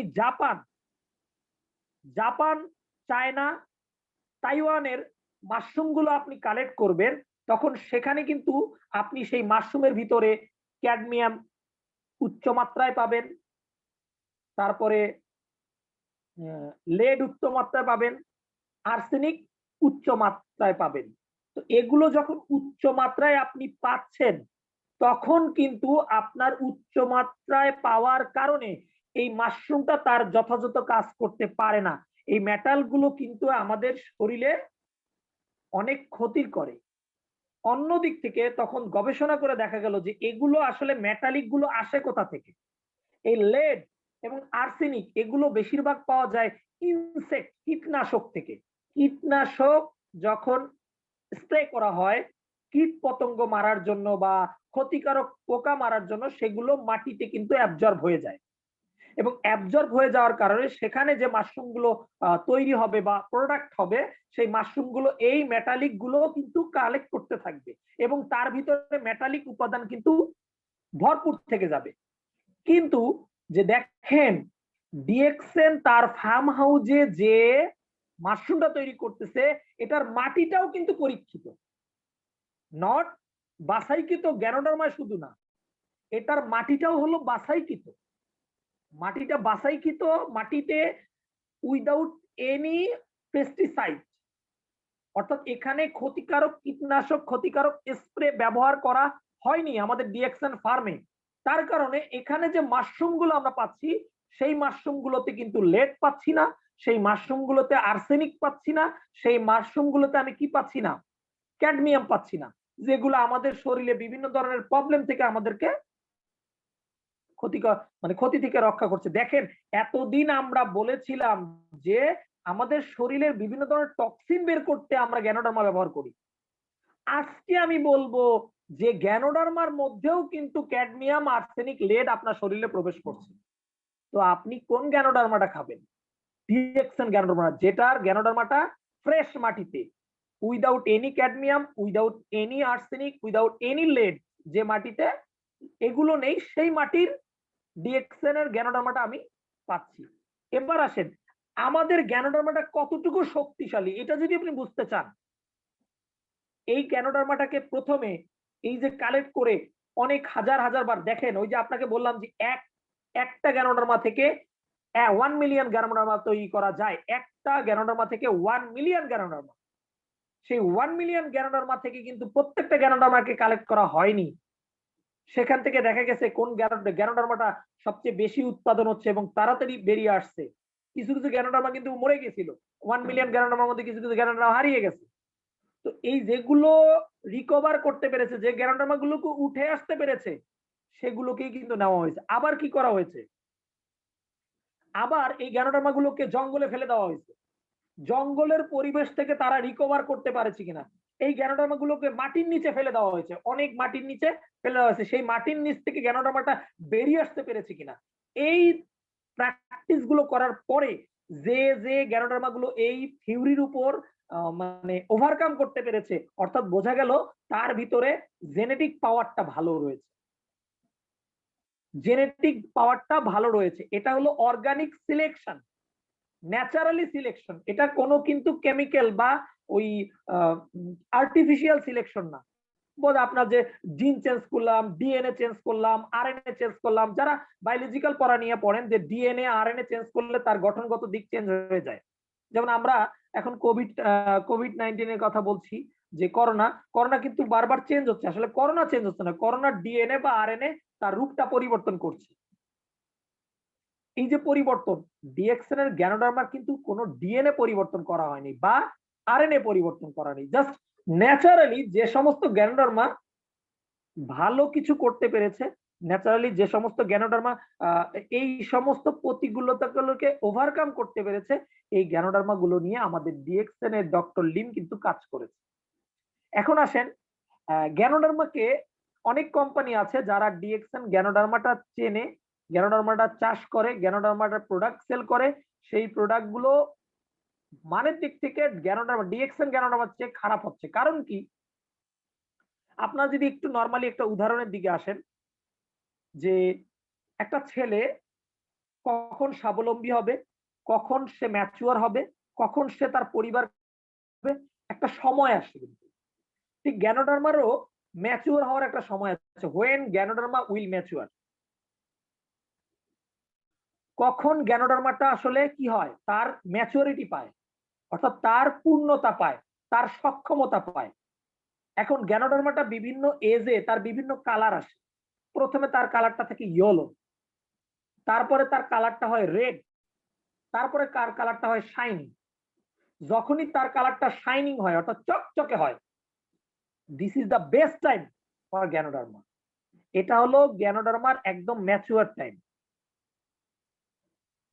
জাপান, চায়না, তাইওয়ানের মাশরুমগুলো আপনি কালেক্ট করবেন, তখন সেখানে কিন্তু আপনি সেই মাশরুমের ভিতরে ক্যাডমিয়াম উচ্চ মাত্রায় পাবেন, তারপরে লেড উচ্চ মাত্রায় পাবেন, আর্সেনিক উচ্চ মাত্রায় পাবেন। তো এগুলো যখন উচ্চ মাত্রায় আপনি পাচ্ছেন, তখন কিন্তু আপনার উচ্চ মাত্রায় পাওয়ার কারণে এই মাশরুমটা তার যথাযথ কাজ করতে পারে না। এই মেটাল গুলো কিন্তু আমাদের শরীরে অনেক ক্ষতির করে। অন্যদিক থেকে তখন গবেষণা করে দেখা গেল যে এগুলো আসলে মেটালিক গুলো আসে কোথা থেকে। এই লেড এবং আর্সেনিক এগুলো বেশিরভাগ পাওয়া যায় ইনসেক্ট, কীটনাশক থেকে। কীটনাশক যখন স্প্রে করা হয় কীট পতঙ্গ মারার জন্য বা ক্ষতিকারক পোকা মারার জন্য, সেগুলো মাটিতে কিন্তু অ্যাবজর্ব হয়ে যায় এবং অ্যাবজর্ব হয়ে যাওয়ার কারণে সেখানে যে মাশরুম গুলো তৈরি হবে বা প্রোডাক্ট হবে, সেই মাশরুম গুলো এই মেটালিক গুলো কিন্তু কালেক্ট করতে থাকবে এবং তার ভিতরে মেটালিক উপাদান কিন্তু ভরপুর থেকে যাবে। কিন্তু যে দেখেন ডিএক্সএন তার ফার্ম হাউসে যে মাশরুমটা তৈরি করতেছে, এটার মাটিটাও কিন্তু পরীক্ষিত, নট বাছাইকৃত। গ্যানোডার্মা শুধু না, এটার মাটিটাও হলো বাছাইকৃত। মাটিটা বাছাইকৃত, মাটিতে উইদাউট এনি পেস্টিসাইড, অর্থাৎ এখানে ক্ষতিকারক কীটনাশক, ক্ষতিকারক স্প্রে ব্যবহার করা হয়নি আমাদের ডিএক্সএন ফার্মে। তার কারণে এখানে যে মাশরুম গুলো আমরা পাচ্ছি, সেই মাশরুম গুলোতে কিন্তু লেড পাচ্ছি না, সেই মাশরুম গুলোতে আর্সেনিক পাচ্ছি না, সেই মাশরুম গুলোতে আমি কি পাচ্ছি না, ক্যাডমিয়াম পাচ্ছি না, যেগুলো আমাদের শরীরে বিভিন্ন ধরনের প্রবলেম থেকে আমাদেরকে ক্ষতি থেকে রক্ষা করছে। দেখেন এতদিন আমরা বলেছিলাম যে আমাদের শরীরের বিভিন্ন ধরনের টক্সিন বের করতে আমরা গ্যানোডার্মা ব্যবহার করি। আজকে আমি বলবো যে গ্যানোডার্মার মধ্যেও কিন্তু ক্যাডমিয়াম, আর্সেনিক, লেড আপনার শরীরে প্রবেশ করছে। তো আপনি কোন গ্যানোডার্মাটা খাবেন? ডিএক্সএন গ্যানোডার্মা, যেটার গ্যানোডার্মাটা ফ্রেশ মাটিতে, without any cadmium, without any arsenic, without any lead, যে মাটিতে এগুলো নেই, সেই মাটির ডিএক্সএন এর গ্যানোডার্মাটা আমি পাচ্ছি। এবার আসেন আমাদের গ্যানোডার্মাটা কতটুকু শক্তিশালী, এটা যদি আপনি বুঝতে চান, এই গ্যানোডার্মাটাকে প্রথমে এই যে কালেক্ট করে অনেক হাজার বার দেখেন, ওই যে আপনাকে বললাম যে একটা গ্যানোডার্মা থেকে 1 মিলিয়ন গ্যানোডার্মা তৈরি করা যায়। একটা গ্যানোডার্মা থেকে 1 মিলিয়ন গ্যানোডার্মা। সেই 1 মিলিয়ন গ্যানোডার্মা থেকে কিন্তু প্রত্যেকটা গ্যানোডার্মাকে কালেক্ট করা হয়নি। সেখান থেকে দেখা গেছে কোন গ্যানোডার্মাটা সবচেয়ে বেশি উৎপাদন হচ্ছে এবং তাড়াতাড়ি বেরিয়ে আসছে। কিছু গ্যানোডার্মা কিন্তু মরে গেছিল। 1 মিলিয়ন গ্যানোডার্মার মধ্যে কিছু গ্যানোডার্মা হারিয়ে গেছে। তো এই যেগুলো রিকভার করতে পেরেছে, যে গ্যানোডার্মা গুলোকে উঠে আসতে পেরেছে, সেগুলোকেই কিন্তু নেওয়া হয়েছে। আবার কি করা হয়েছে, আবার এই গ্যানোডার্মা গুলোকে জঙ্গলে ফেলে দেওয়া হয়েছে। জঙ্গলের পরিবেশ থেকে তারা রিকভার করতে পারেছে কিনা, এই গ্যানোডার্মা গুলোকে মাটির নিচে ফেলে দেওয়া হয়েছে, অনেক মাটির নিচে ফেলে দেওয়া হয়েছে। সেই মাটির নিচ থেকে গ্যানোডার্মাটা বেরিয়ে আসতে পেরেছে কিনা, এই প্র্যাকটিস গুলো করার পরে যে গ্যানোডার্মা গুলো এই থিওরির উপর মানে ওভারকাম করতে পেরেছে, অর্থাৎ বোঝা গেল তার ভিতরে জেনেটিক পাওয়ারটা ভালো রয়েছে। জেনেটিক পাওয়ারটা ভালো রয়েছে, এটা হলো অর্গানিক সিলেকশন, ন্যাচারালি সিলেকশন। এটা কোনো কিন্তু কেমিক্যাল বা ওই আর্টিফিশিয়াল সিলেকশন না। বোধ আপনার যে জিন চেঞ্জ করলাম, ডিএনএ চেঞ্জ করলাম, আরএনএ চেঞ্জ করলাম, যারা বায়োলজিক্যাল পড়া নিয়ে পড়েন যে ডিএনএ আরএনএ চেঞ্জ করলে তার গঠনগত দিক চেঞ্জ হয়ে যায়। যেমন আমরা এখন কোভিড-19 এর কথা বলছি, যে করোনা কিন্তু বারবার চেঞ্জ হচ্ছে। আসলে করোনা চেঞ্জ হচ্ছে না, করোনার ডিএনএ বা আরএনএ তার রূপটা পরিবর্তন করছে। এই যে পরিবর্তন, ডিএক্সএন এর গ্যানোডার্মার কিন্তু কোনো ডিএনএ পরিবর্তন করা হয়নি বা আরএনএ পরিবর্তন করা নেই। জাস্ট ন্যাচারালি যে সমস্ত গ্যানোডার্মা ভালো কিছু করতে পেরেছে, ন্যাচারালি যে সমস্ত গ্যানোডার্মা এই সমস্ত প্রতিকূলতাগুলোকে ওভারকাম করতে পেরেছে, এই গ্যানোডার্মা গুলো নিয়ে আমাদের ডিএক্সএন এর ডক্টর লিম কিন্তু কাজ করেছে। এখন আসেন গ্যানোডার্মাকে অনেক কোম্পানি আছে যারা ডিএক্সএন গ্যানোডার্মাটা চেনে, গ্যানোডার্মাটা চাষ করে, গ্যানোডার্মাটা প্রোডাক্ট সেল করে, সেই প্রোডাক্ট গুলো মানের দিক থেকে গ্যানোডার্মা ডিএক্সএন গ্যানোডার্মার চেয়ে খারাপ হচ্ছে। কারণ কি, আপনারা যদি একটু নরমালি একটা উদাহরণের দিকে আসেন, যে একটা ছেলে কখন স্বাবলম্বী হবে, কখন সে ম্যাচিওর হবে, কখন সে তার পরিবার হবে, একটা সময় আসে। কিন্তু ঠিক গ্যানোডার্মারও ম্যাচিওর হওয়ার একটা সময় আছে। হোয়েন গ্যানোডার্মা উইল ম্যাচিওর, কখন গ্যানোডার্মাটা আসলে কি হয়, তার ম্যাচুরিটি পায়, অর্থাৎ তার পূর্ণতা পায়, তার সক্ষমতা পায়। এখন গ্যানোডার্মাটা বিভিন্ন এজে তার বিভিন্ন কালার আসে। প্রথমে তার কালারটা থাকে ইয়েলো, তারপরে তার কালারটা হয় রেড, তারপরে কার কালারটা হয় শাইনিং। যখনই তার কালারটা শাইনিং হয়, অর্থাৎ চকচকে হয়, this is the best time for Ganoderma. এটা হলো গ্যানোডার্মার একদম ম্যাচুয়ার টাইম।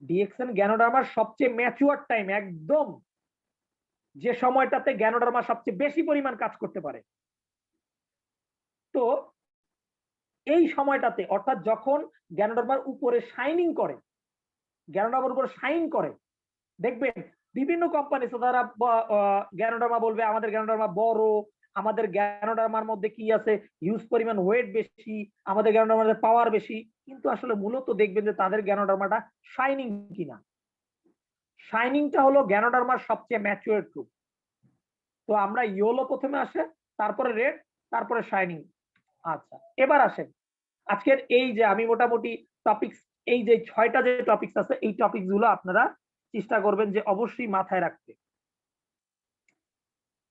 ডিএক্সএন গ্যানোডার্মার সবচেয়ে ম্যাচুয়ার টাইম, একদম যে সময়টাতে গ্যানোডার্মা সবচেয়ে বেশি পরিমাণ কাজ করতে পারে। তো এই সময়টাতে, অর্থাৎ যখন গ্যানোডার্মার উপরে শাইনিং করে, গ্যানোডার্মার উপরে শাইন করে, দেখবেন বিভিন্ন কোম্পানি তারা গ্যানোডার্মা বলবে আমাদের গ্যানোডার্মা বড়, আমাদের গ্যানোডার্মার মধ্যে কি আছে, হিউজ পরিমাণ ওয়েট বেশি, আমাদের গ্যানোডার্মার পাওয়ার বেশি। কিন্তু আসলে মূলত দেখবেন যে তাদের গ্যানোডার্মাটা শাইনিং কিনা। শাইনিংটা হলো গ্যানোডার্মার সবচেয়ে ম্যাচুয়ার রূপ। তো আমরা ইয়েলো প্রথমে আসে, তারপরে রেড, তারপরে শাইনিং। আচ্ছা, এবার আসেন আজকের এই যে আমি মোটামুটি টপিকস, এই যে 6টা যে টপিকস আছে, এই টপিকস গুলো আপনারা চেষ্টা করবেন যে অবশ্যই মাথায় রাখতে।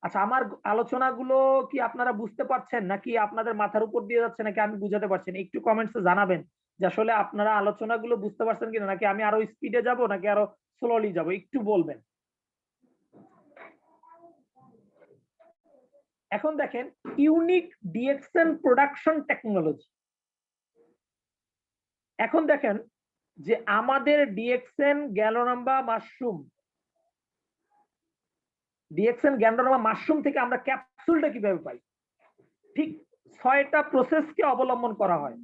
আচ্ছা, আমার আলোচনাগুলো কি আপনারা বুঝতে পারছেন, নাকি আপনাদের মাথার উপর দিয়ে যাচ্ছে, নাকি আমি বুঝাতে পারছেন? একটু কমেন্টসে জানাবেন যে আসলে আপনারা আলোচনাগুলো বুঝতে পারছেন কিনা, নাকি আমি আরো স্পিডে যাব, নাকি আরো স্লোলি যাব, একটু বলবেন। এখন দেখেন ইউনিক ডিএক্সএন প্রোডাকশন টেকনোলজি। এখন দেখেন যে আমাদের DXN Ganoderma mushroom, DXN Ganoderma mushroom থেকে আমরা ক্যাপসুলটা কিভাবে পাই? ঠিক 6টা প্রসেসকে অবলম্বন করা হয়।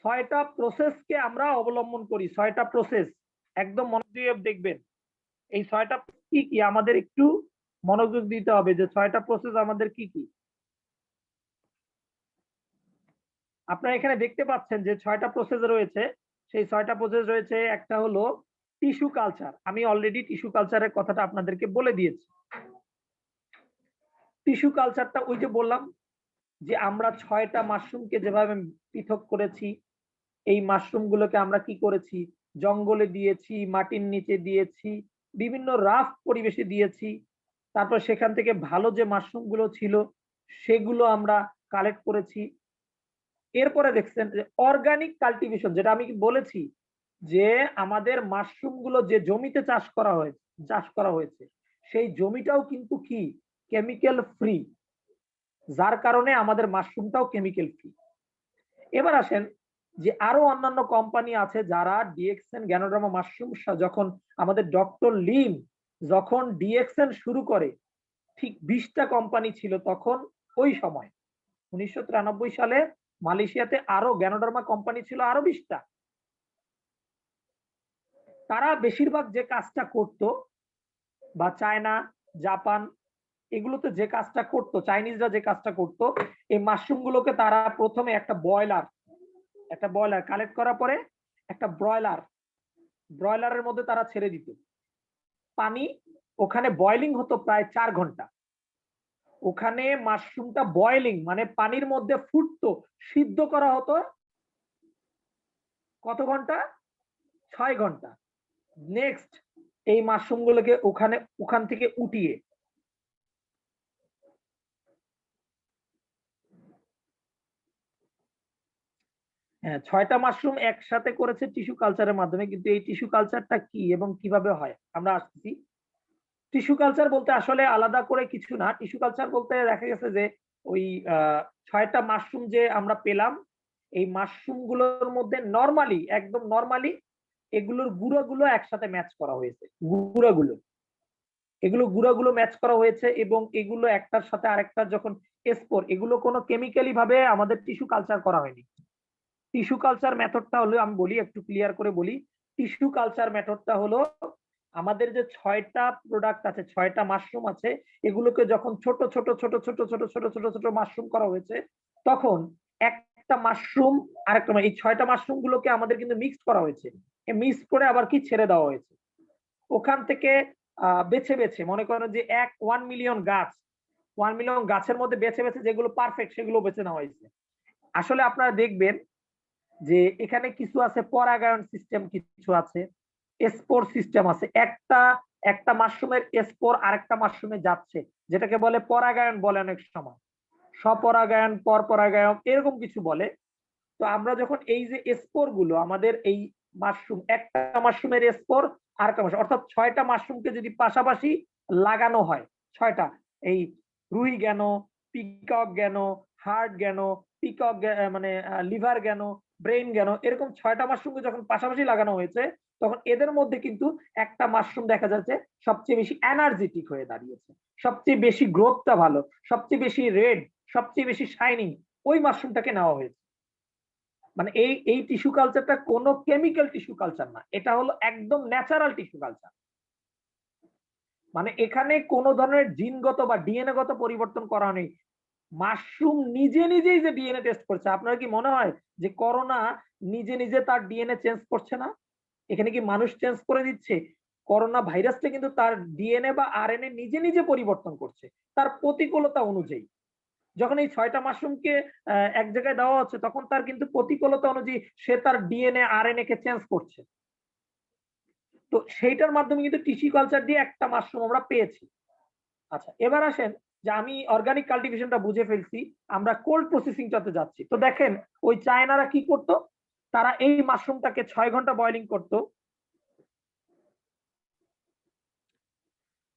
6টা প্রসেসকে আমরা অবলম্বন করি। 6টা প্রসেস একদম মনোযোগ দিয়ে দেখবেন। এই 6টা কি কি আমাদের একটু মনোযোগ দিতে হবে, যে 6টা প্রসেস আমাদের কি কি। আপনারা এখানে দেখতে পাচ্ছেন যে 6টা প্রসেস রয়েছে। সেই 6টা প্রসেস রয়েছে, একটা হলো টিস্যু কালচার। আমি অলরেডি টিস্যু কালচারের কথাটা আপনাদেরকে বলে দিয়েছি। টিস্যু কালচারটা ওই যে বললাম যে আমরা 6টা মাশরুমকে যেভাবে পৃথক করেছি, এই মাশরুম গুলোকে আমরা কি করেছি, জঙ্গলে দিয়েছি, মাটির নিচে দিয়েছি, বিভিন্ন রাফ পরিবেশে দিয়েছি। তারপর সেখান থেকে ভালো যে মাশরুম গুলো ছিল সেগুলো আমরা কালেক্ট করেছি। এরপরে দেখছেন যে অর্গানিক কাল্টিভেশন, যেটা আমি বলেছি যে আমাদের মাশরুম গুলো যে জমিতে চাষ করা হয়েছে সেই জমিটাও কিন্তু কি কেমিক্যাল ফ্রি, যার কারণে আমাদের মাশরুমটাও কেমিক্যাল ফ্রি। এবার আসেন যে আরো অন্যান্য কোম্পানি আছে যারা ডিএক্সএন গ্যানোডার্মা মাশরুম, যখন আমাদের ডক্টর লিম যখন ডিএক্সএন শুরু করে, ঠিক 20টা কোম্পানি ছিল তখন। ওই সময় 1993 সালে মালয়েশিয়াতে আরো গ্যানোডার্মা কোম্পানি ছিল আরো 20টা। তারা বেশিরভাগ যে কাজটা করত, বা চায়না, জাপান, এগুলোতে যে কাজটা করতো, চাইনিজরা যে কাজটা করতো, এই মাশরুম গুলোকে তারা প্রথমে একটা ব্রয়লার কালেক্ট করার পরে একটা ব্রয়লারের মধ্যে তারা ছেড়ে দিত। পানি ওখানে বয়লিং হতো প্রায় 4 ঘন্টা। ওখানে মাশরুমটা বয়লিং মানে পানির মধ্যে ফুটতো, সিদ্ধ করা হতো কত ঘন্টা? 6 ঘন্টা। নেক্সট এই মাশরুম গুলোকে ওখান থেকে উঠিয়ে হ্যাঁ, 6টা মাশরুম একসাথে করেছে টিস্যু কালচারের মাধ্যমে। কিন্তু এই টিস্যু কালচারটা কি এবং কিভাবে হয় আমরা আসছি। টিস্যু কালচার বলতে আসলে আলাদা করে কিছু না। টিস্যু কালচার বলতে দেখা গেছে যে ওই 6টা মাশরুম যে আমরা পেলাম, এই মাশরুম গুলোর মধ্যে একদম নরমালি এগুলোর গুঁড়াগুলো একসাথে ম্যাচ করা হয়েছে। গুঁড়াগুলো ম্যাচ করা হয়েছে এবং এগুলো একটার সাথে আরেকটার যখন স্পোর, এগুলো কোনো কেমিক্যালি ভাবে আমাদের টিস্যু কালচার করা হয়নি। টিস্যু কালচার মেথডটা হলো, আমি বলি একটু ক্লিয়ার করে বলি, টিস্যু কালচার মেথডটা হলো আমাদের যে 6টা প্রোডাক্ট আছে, 6টা মাশরুম আছে, এগুলোকে যখন ছোট ছোট ছোট ছোট ছোট ছোট ছোট ছোট মাশরুম করা হয়েছে, তখন একটা মাশরুম আরেকটা, এই 6টা মাশরুম গুলোকে আমাদের কিন্তু মিক্স করা হয়েছে, মিক্স করে আবার কি ছেড়ে দেওয়া হয়েছে। ওখান থেকে বেছে বেছে মনে করেন যে 1 মিলিয়ন গাছ, 1 মিলিয়ন গাছের মধ্যে বেছে বেছে যেগুলো পারফেক্ট সেগুলো বেছে নেওয়া হয়েছে। আসলে আপনারা দেখবেন যে এখানে কিছু আছে পরাগায়ন সিস্টেম, কিছু আছে স্পোর সিস্টেম আছে। একটা মাশরুমের স্পোর আরেকটা মাশরুমে যাচ্ছে, যেটাকে বলে পরাগায়ন বলে অনেক সময়, স্বপরাগায়ন, পরপরাগায়ন, এরকম কিছু বলে। তো আমরা যখন এই যে স্পোর গুলো আমাদের এই মাশরুম, একটা মাশরুমের স্পোর আরেকটা মাশরুম, অর্থাৎ 6টা মাশরুমকে যদি পাশাপাশি লাগানো হয়, 6টা, এই রুই gain, peacock gain, heart gain, peacock মানে লিভার গেন, ব্রেইন গেন, এরকম 6টা মাশরুমকে যখন পাশাপাশি লাগানো হয়েছে, তখন এদের মধ্যে কিন্তু একটা মাশরুম দেখা যাচ্ছে সবচেয়ে বেশি এনার্জেটিক হয়ে দাঁড়িয়েছে, সবচেয়ে বেশি গ্রোথটা ভালো, সবচেয়ে বেশি রেড, সবচেয়ে বেশি শাইনিং, ওই মাশরুমটাকে নেওয়া হয়েছে। মানে এই টিস্যু কালচারটা কোনো কেমিক্যাল টিস্যু কালচার না, এটা হলো একদম ন্যাচারাল টিস্যু কালচার। মানে এখানে কোনো ধরনের জিনগত বা ডিএনএ গত পরিবর্তন করা নেই। মাশরুম নিজে নিজেই যে ডিএনএ টেস্ট করছে, আপনার কি মনে হয় যে করোনা নিজে নিজে তার ডিএনএ চেঞ্জ করছে না? এখানে কি মানুষ চেঞ্জ করে দিচ্ছে? করোনা ভাইরাসটা কিন্তু তার ডিএনএ বা আরএনএ নিজে নিজে পরিবর্তন করছে তার প্রতিকূলতা অনুযায়ী। যখন এই 6টা মাশরুমকে এক জায়গায় দেওয়া হচ্ছে, তখন তার কিন্তু প্রতিকূলতা অনুযায়ী সে তার ডিএনএ আরএনএ কে চেঞ্জ করছে। তো সেইটার মাধ্যমে কিন্তু টিস্যু কালচার দিয়ে একটা মাশরুম আমরা পেয়েছি। আচ্ছা, এবার আসেন যে আমি অর্গানিক কাল্টিভেশনটা বুঝে ফেলছি, আমরা কোল্ড প্রসেসিংটাতে যাচ্ছি। তো দেখেন ওই চায়নারা কি করতো, তারা এই মাশরুমটাকে 6 ঘন্টা বয়লিং করতো।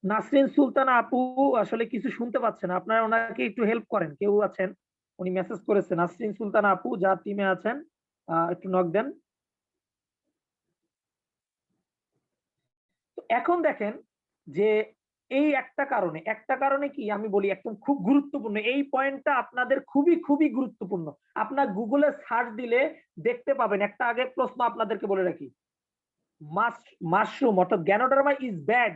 নাসরিন সুলতানা আপু আসলে কিছু শুনতে পাচ্ছেন, আপনারা ওনাকে একটু হেল্প করেন, কেউ আছেন, উনি মেসেজ করেছেন, নাসরিন সুলতানা আপু যার টিমে আছেন একটু নক দেন। তো এখন দেখেন যে এই একটা কারণে কি আমি বলি একদম খুব গুরুত্বপূর্ণ, এই পয়েন্টটা আপনাদের খুবই খুবই গুরুত্বপূর্ণ। আপনার গুগলে সার্চ দিলে দেখতে পাবেন। একটা আগে প্রশ্ন আপনাদেরকে বলে রাখি, মাশরুম অর্থাৎ Ganoderma is bad,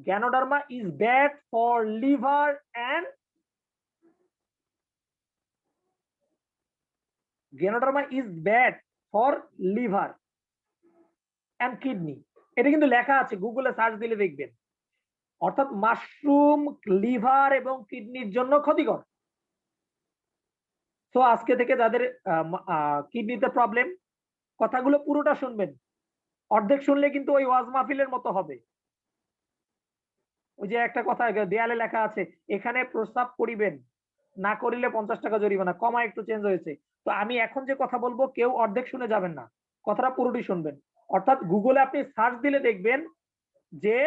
Ganoderma is bad for liver and Ganoderma is bad for liver and kidney. এটা কিন্তু লেখা আছে, গুগলে সার্চ দিলে দেখবেন। অর্থাৎ মাশরুম লিভার এবং কিডনির জন্য ক্ষতিকর। তো আজকে থেকে যাদের কিডনিতে প্রবলেম, কথাগুলো পুরোটা শুনবেন, অর্ধেক শুনলে কিন্তু ওই ওয়াজ মাহফিলের মতো হবে। ওই যে একটা কথা দেয়ালে লেখা আছে, এখানে প্রস্তাব করিবেন, না করিলে 50 টাকা জরিমানা, কমা একটু চেঞ্জ হয়েছে। তো আমি এখন যে কথা বলবো কেউ অর্ধেক শুনে যাবেন না, কথাটা পুরোটি শুনবেন। অর্থাৎ গুগলে আপনি সার্চ দিলে দেখবেন যে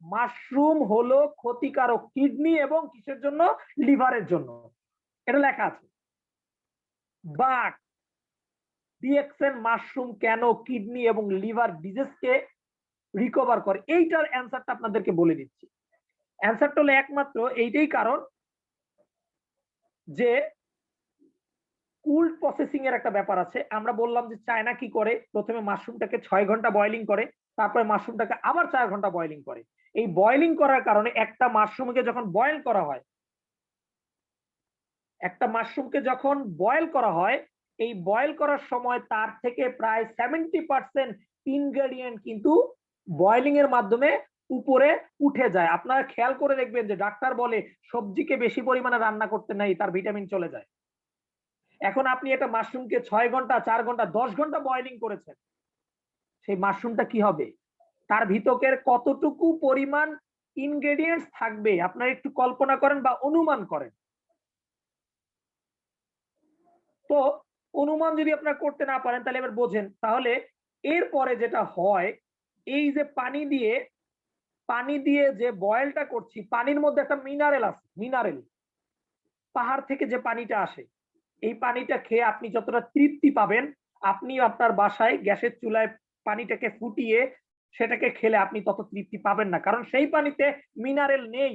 মাশরুম হলো ক্ষতিকারক কিডনি এবং কিসের জন্য, লিভারের জন্য, এটা লেখা আছে। বাট ডিএক্সএন মাশরুম কেন কিডনি এবং লিভার ডিজিজকে রিকভার করে, এইটার অ্যান্সারটা আপনাদেরকে বলে দিচ্ছি। অ্যান্সারটা হলো একমাত্র এইটাই কারণ যে কোল্ড প্রসেসিং এর একটা ব্যাপার আছে। আমরা বললাম যে চায়না কি করে, প্রথমে মাশরুমটাকে 6 ঘন্টা বয়লিং করে, তারপরে মাশরুমটাকে আবার 4 ঘন্টা বয়লিং করে। এই বয়লিং করার কারণে একটা মাশরুমকে যখন বয়েল করা হয়, এই বয়েল করার সময় তার থেকে প্রায় 70% ইনগ্রেডিয়েন্ট কিন্তু বয়লিং এর মাধ্যমে উপরে উঠে যায়। আপনারা খেয়াল করে দেখবেন যে ডাক্তার বলে সবজিকে বেশি পরিমাণে রান্না করতে নাই, তার ভিটামিন চলে যায়। এখন আপনি একটা মাশরুমকে 6 ঘন্টা, 4 ঘন্টা, 10 ঘন্টা বয়লিং করেছেন, সেই মাশরুমটা কি হবে, তার ভিতরের কতটুকু পরিমাণ ইনগ্রেডিয়েন্টস থাকবে আপনারা একটু কল্পনা করেন বা অনুমান করেন। তো অনুমান যদি আপনারা করতে না পারেন তাহলে এবার বোঝেন, তাহলে এরপরে যেটা হয়, এই যে পানি দিয়ে যে বয়েলটা করছি, পানির মধ্যে একটা মিনারেল আছে, মিনারেল পাহাড় থেকে যে পানিটা আসে, এই পানিটা খেয়ে আপনি যতটা তৃপ্তি পাবেন, আপনি আপনার বাসায় গ্যাসের চুলায় পানিটাকে ফুটিয়ে সেটাকে খেলে আপনি তত তৃপ্তি পাবেন না, কারণ সেই পানিতে মিনারেল নেই।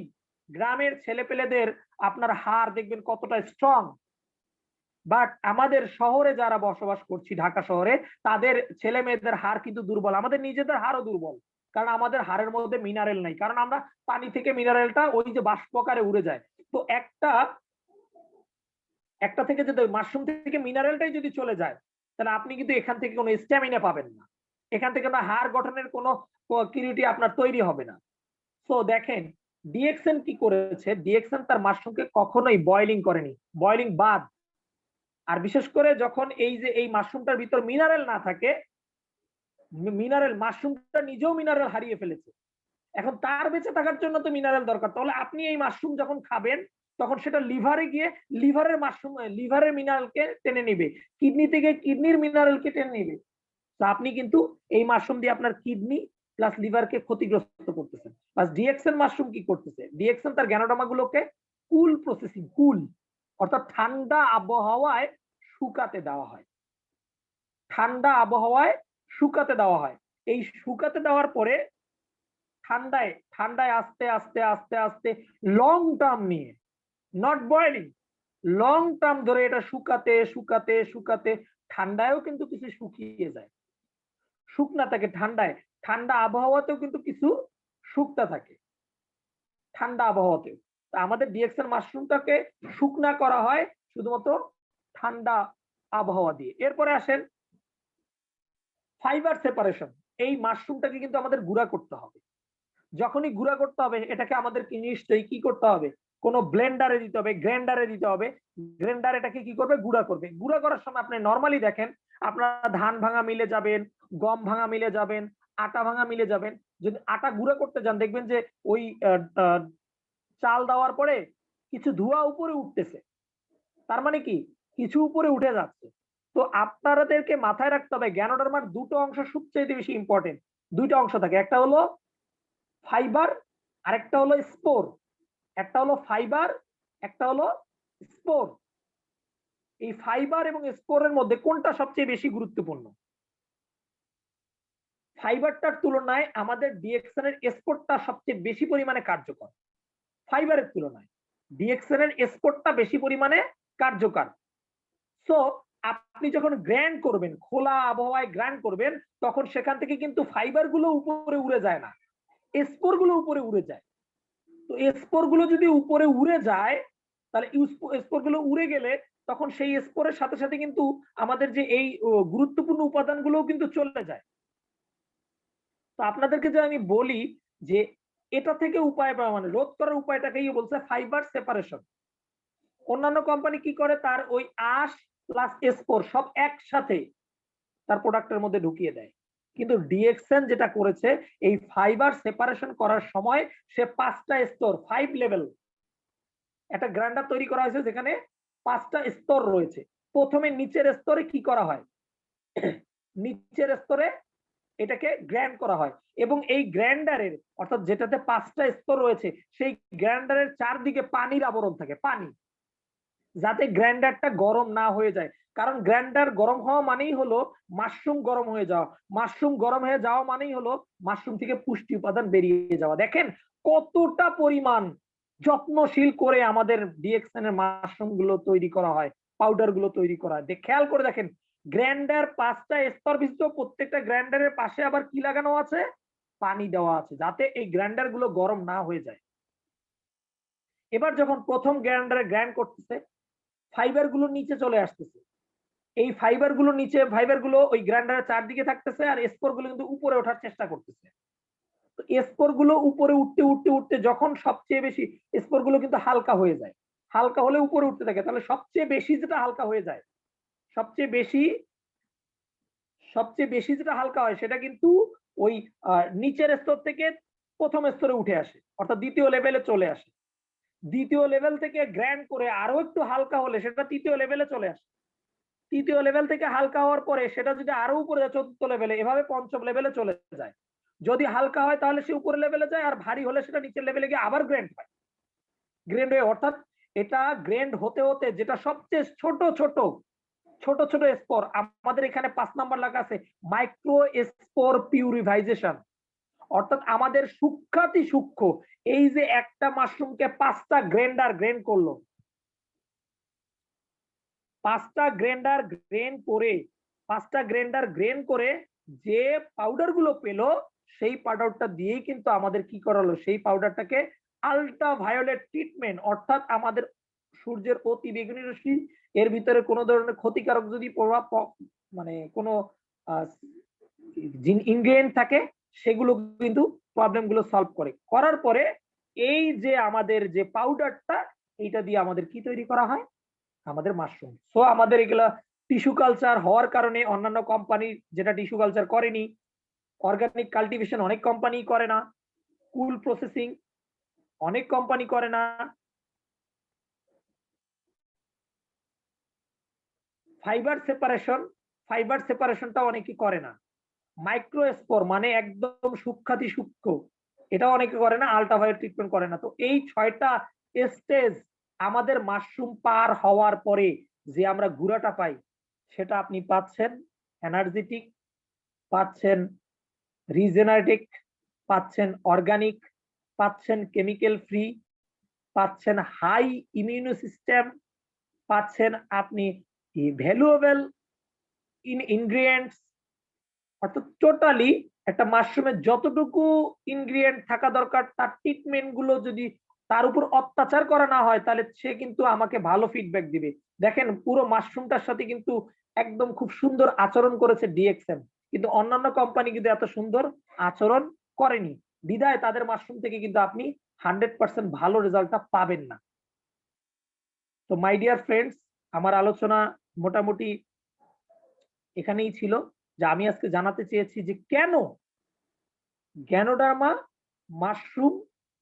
গ্রামের ছেলেপেলেদের আপনার হাড় দেখবেন কতটা স্ট্রং, বাট আমাদের শহরে যারা বসবাস করছি ঢাকা শহরে, তাদের ছেলে মেয়েদের হাড় কিন্তু দুর্বল, আমাদের নিজেদের হাড়ও দুর্বল, কারণ আমাদের হাড়ের মধ্যে মিনারেল নাই, কারণ আমরা পানি থেকে মিনারেলটা ওই যে বাষ্পকারে উড়ে যায়। তো একটা থেকে যদি মাশরুম থেকে মিনারেলটাই যদি চলে যায়, তাহলে আপনি কিন্তু এখান থেকে কোনো স্ট্যামিনা পাবেন না, এখান থেকে না হাড় গঠনের কোনো কিউরিটি আপনার তৈরি হবে না। সো দেখেন ডিএক্সএন কি করেছে, ডিএক্সএন তার মাশরুমকে কখনোই বয়লিং করেনি, বয়লিং বাদ। আর বিশেষ করে যখন এই যে এই মাশরুমটার ভিতর মিনারেল না থাকে, মিনারেল মাশরুমটা নিজেও মিনারেল হারিয়ে ফেলেছে, এখন তার বেঁচে থাকার জন্য তো মিনারেল দরকার। তাহলে আপনি এই মাশরুম যখন খাবেন তখন সেটা লিভারে গিয়ে লিভারের মিনারেলকে টেনে নিবে, কিডনি থেকে কিডনির মিনারেলকে টেনে নিবে। তো আপনি কিন্তু এই মাশরুম দিয়ে আপনার কিডনি প্লাস লিভারকে ক্ষতিগ্রস্ত করতেছেন। প্লাস ডিএক্সএন মাশরুম কি করতেছে, ডিএক্সএন তার গ্যানোডার্মা গুলোকে কুল প্রসেসিং, কুল অর্থাৎ ঠান্ডা আবহাওয়ায় শুকাতে দেওয়া হয়, ঠান্ডা আবহাওয়ায় শুকাতে দেওয়া হয়। এই শুকাতে দেওয়ার পরে ঠান্ডায় আস্তে আস্তে আস্তে আস্তে লং টার্ম নিয়ে, নট বয়েলিং, লং টার্ম ধরে এটা শুকাতে শুকাতে শুকাতে ঠান্ডায়ও কিন্তু কিছু শুকিয়ে যায়, শুকনা থাকে ঠান্ডায়, ঠান্ডা আবহাওয়াতেও কিন্তু কিছু শুকনা থাকে ঠান্ডা আবহাওয়াতেও। তা আমাদের ডিএক্সএন মাশরুমটাকে শুকনা করা হয় শুধুমাত্র ঠান্ডা আবহাওয়া দিয়ে। এরপরে আসেন ফাইবার সেপারেশন। এই মাশরুমটাকে কিন্তু আমাদের গুঁড়া করতে হবে, যখনই গুঁড়া করতে হবে এটাকে আমাদের নিশ্চয়ই কি করতে হবে, কোনো ব্লেন্ডারে দিতে হবে, গ্রাইন্ডারে দিতে হবে, গ্রাইন্ডার এটাকে কি করবে, গুঁড়া করবে। গুঁড়া করার সময় আপনি নরমালি দেখেন আপনারা ধান ভাঙা মিলে যাবেন, গম ভাঙা মিলে যাবেন, আটা ভাঙা মিলে যাবেন, যদি আটা গুঁড়া করতে যান দেখবেন যে ওই চাল দেওয়ার পরে কিছু ধোঁয়া উপরে উঠতেছে, তার মানে কি কিছু উপরে উঠে যাচ্ছে। তো আপনাদেরকে মাথায় রাখতে হবে গ্যানোডার্মার দুটো অংশ সবচেয়ে বেশি ইম্পর্টেন্ট, দুইটা অংশ থাকে, একটা হলো ফাইবার আর একটা হলো স্পোর, একটা হলো ফাইবার একটা হলো স্পোর। এই ফাইবার এবং স্পোরের মধ্যে কোনটা সবচেয়ে বেশি গুরুত্বপূর্ণ? ফাইবারটার তুলনায় আমাদের ডিএক্সএন এর স্পোরটা সবচেয়ে বেশি পরিমাণে কার্যকর, ফাইবারের তুলনায় ডিএক্সএন এর স্পোরটা বেশি পরিমাণে কার্যকর। সো আপনি যখন গ্রাইন্ড করবেন, খোলা আবহাওয়ায় গ্রাইন্ড করবেন, তখন সেখান থেকে কিন্তু ফাইবার গুলো উপরে উড়ে যায় না, স্পোর গুলো উপরে উড়ে যায়। তো স্পোর গুলো যদি উপরে উড়ে যায়, তাহলে স্পোর গুলো উড়ে গেলে তখন সেই স্পোরের সাথে সাথে কিন্তু আমাদের যে এই গুরুত্বপূর্ণ উপাদানগুলো কিন্তু চলে যায়। তো আপনাদেরকে যে আমি বলি যে এটা থেকে উপায় পাওয়া মানে রোধ করার উপায়টাকেই বলছে ফাইবার সেপারেশন। অন্যান্য কোম্পানি কি করে, তার ওই আঁশ প্লাস স্পোর সব একসাথে তার প্রোডাক্টের মধ্যে ঢুকিয়ে দেয়, কিন্তু ডিএক্সএন যেটা করেছে এই ফাইবার সেপারেশন করার সময় সে 5টা স্তর, 5 লেভেল একটা গ্রাইন্ডার তৈরি করা হয়েছে যেখানে 5টা স্তর রয়েছে। প্রথমে নিচের স্তরে কি করা হয়, নিচের স্তরে এটাকে গ্রাইন্ড করা হয় এবং এই গ্রাইন্ডারের অর্থাৎ যেটাতে 5টা স্তর রয়েছে সেই গ্রাইন্ডারের চারদিকে পানির আবরণ থাকে, পানি, যাতে গ্রাইন্ডারটা গরম না হয়ে যায়। কারণ গ্রাইন্ডার গরম হওয়া মানেই হলো মাশরুম গরম হয়ে যাওয়া, মাশরুম গরম হয়ে যাওয়া মানেই হলো মাশরুম থেকে পুষ্টি উপাদান বেরিয়ে যাওয়া। দেখেন কতটা পরিমাণ যত্নশীল করে আমাদের ডিএক্সএন এর মাশরুম গুলো তৈরি করা হয়, পাউডার গুলো তৈরি করা হয়। খেয়াল করে দেখেন গ্রাইন্ডার 5টা স্তর বিশিষ্ট, প্রত্যেকটা গ্রাইন্ডারের পাশে আবার কি লাগানো আছে, পানি দেওয়া আছে, যাতে এই গ্রাইন্ডার গুলো গরম না হয়ে যায়। এবার যখন প্রথম গ্রাইন্ডারে গ্রাইন্ড করতেছে, ফাইবার গুলো নিচে চলে আসতেছে, এই ফাইবার গুলো ওই গ্রাইন্ডারের চারদিকে থাকতেছে আর স্পোর গুলো কিন্তু উপরে ওঠার চেষ্টা করতেছে। তো স্পোর গুলো উপরে উঠতে উঠতে উঠতে যখন সবচেয়ে বেশি স্পোর গুলো কিন্তু হালকা হয়ে যায়, হালকা হলে উপরে উঠতে থাকে, তাহলে সবচেয়ে বেশি যেটা হালকা হয়ে যায়, সবচেয়ে বেশি যেটা হালকা হয় সেটা কিন্তু ওই নিচের স্তর থেকে প্রথম স্তরে উঠে আসে, অর্থাৎ দ্বিতীয় লেভেলে চলে আসে। দ্বিতীয় লেভেল থেকে গ্রাইন্ড করে আরো একটু হালকা হলে সেটা তৃতীয় লেভেলে চলে আসে। তৃতীয় লেভেল থেকে হালকা হওয়ার পরে সেটা যদি আরো উপরে যায় চতুর্থ লেভেলে, এভাবে পঞ্চম লেভেলে চলে যায়। যদি হালকা হয় তাহলে সে উপরের লেভেলে যায়, আর ভারী হলে সেটা নিচের লেভেলে গিয়ে আবার গ্রাইন্ড হয়, গ্রাইন্ড হয়ে অর্থাৎ এটা গ্রাইন্ড হতে হতে যেটা সবচেয়ে ছোট ছোট স্পোর, আমাদের এখানে 5 নাম্বার লেখা আছে মাইক্রো স্পোর পিউরিফাইজেশন, অর্থাৎ আমাদের সূক্ষ্মাতি সূক্ষ্ম, এই যে একটা মাশরুমকে 5টা গ্রাইন্ডার গ্রাইন্ড করলো, 5টা গ্রাইন্ডার গ্রেন করে যে পাউডার গুলো পেলো সেই পাউডারটা দিয়েই কিন্তু আমাদের কি করালো, সেই পাউডারটাকে আল্ট্রাভায়োলেট ট্রিটমেন্ট, অর্থাৎ আমাদের সূর্যের অতি বেগুনি রশ্মি এর ভিতরে কোনো ধরনের ক্ষতিকারক যদি প্রভাব মানে কোনো ইনগ্রেডিয়েন্ট থাকে সেগুলো কিন্তু প্রবলেম গুলো সলভ করার পরে এই যে আমাদের যে পাউডারটা এইটা দিয়ে আমাদের কি তৈরি করা হয়, আমাদের মাশরুম। সো আমাদের এগুলা টিস্যু কালচার হওয়ার কারণে অন্যান্য কোম্পানি যেটা টিস্যু কালচার করেনি, অর্গানিক কাল্টিভেশন অনেক কোম্পানি করে না, কুল প্রসেসিং অনেক কোম্পানি করে না, ফাইবার সেপারেশনটা অনেকে করে না, মাইক্রোস্পোর মানে একদম সূক্ষ্মাতি সূক্ষ্ম এটা অনেকে করে না, আল্ট্রাভায়োলেট ট্রিটমেন্ট করে না। তো এই 6টা স্টেজ আমাদের মাশরুম পার হওয়ার পরে যে আমরা গুঁড়াটা পাই সেটা আপনি পাচ্ছেন এনার্জেটিক, পাচ্ছেন রিজেনারেটিক, পাচ্ছেন অর্গানিক, পাচ্ছেন কেমিক্যাল ফ্রি, পাচ্ছেন হাই ইমিউনো সিস্টেম, পাচ্ছেন আপনি ভ্যালুয়েবল ইনগ্রিডিয়েন্টস, অর্থাৎ টোটালি একটা মাশরুমের যতটুকু ইনগ্রিডিয়েন্ট থাকা দরকার তার ট্রিটমেন্ট গুলো যদি তার উপর অত্যাচার করা না হয় তাহলে সে কিন্তু আমাকে ভালো ফিডব্যাক দিবে। দেখেন পুরো মাশরুমটার সাথে কিন্তু একদম খুব সুন্দর আচরণ করেছে ডিএক্সএম, কিন্তু অন্যান্য কোম্পানি কিন্তু এত সুন্দর আচরণ করেনি, বিধায় তাদের মাশরুম থেকে কিন্তু আপনি 100% ভালো রেজাল্টটা পাবেন না। তো মাই ডিয়ার ফ্রেন্ডস, আমার আলোচনা মোটামুটি এখানেই ছিল, যে আমি আজকে জানাতে চেয়েছি যে কেন গ্যানোডার্মা মাশরুম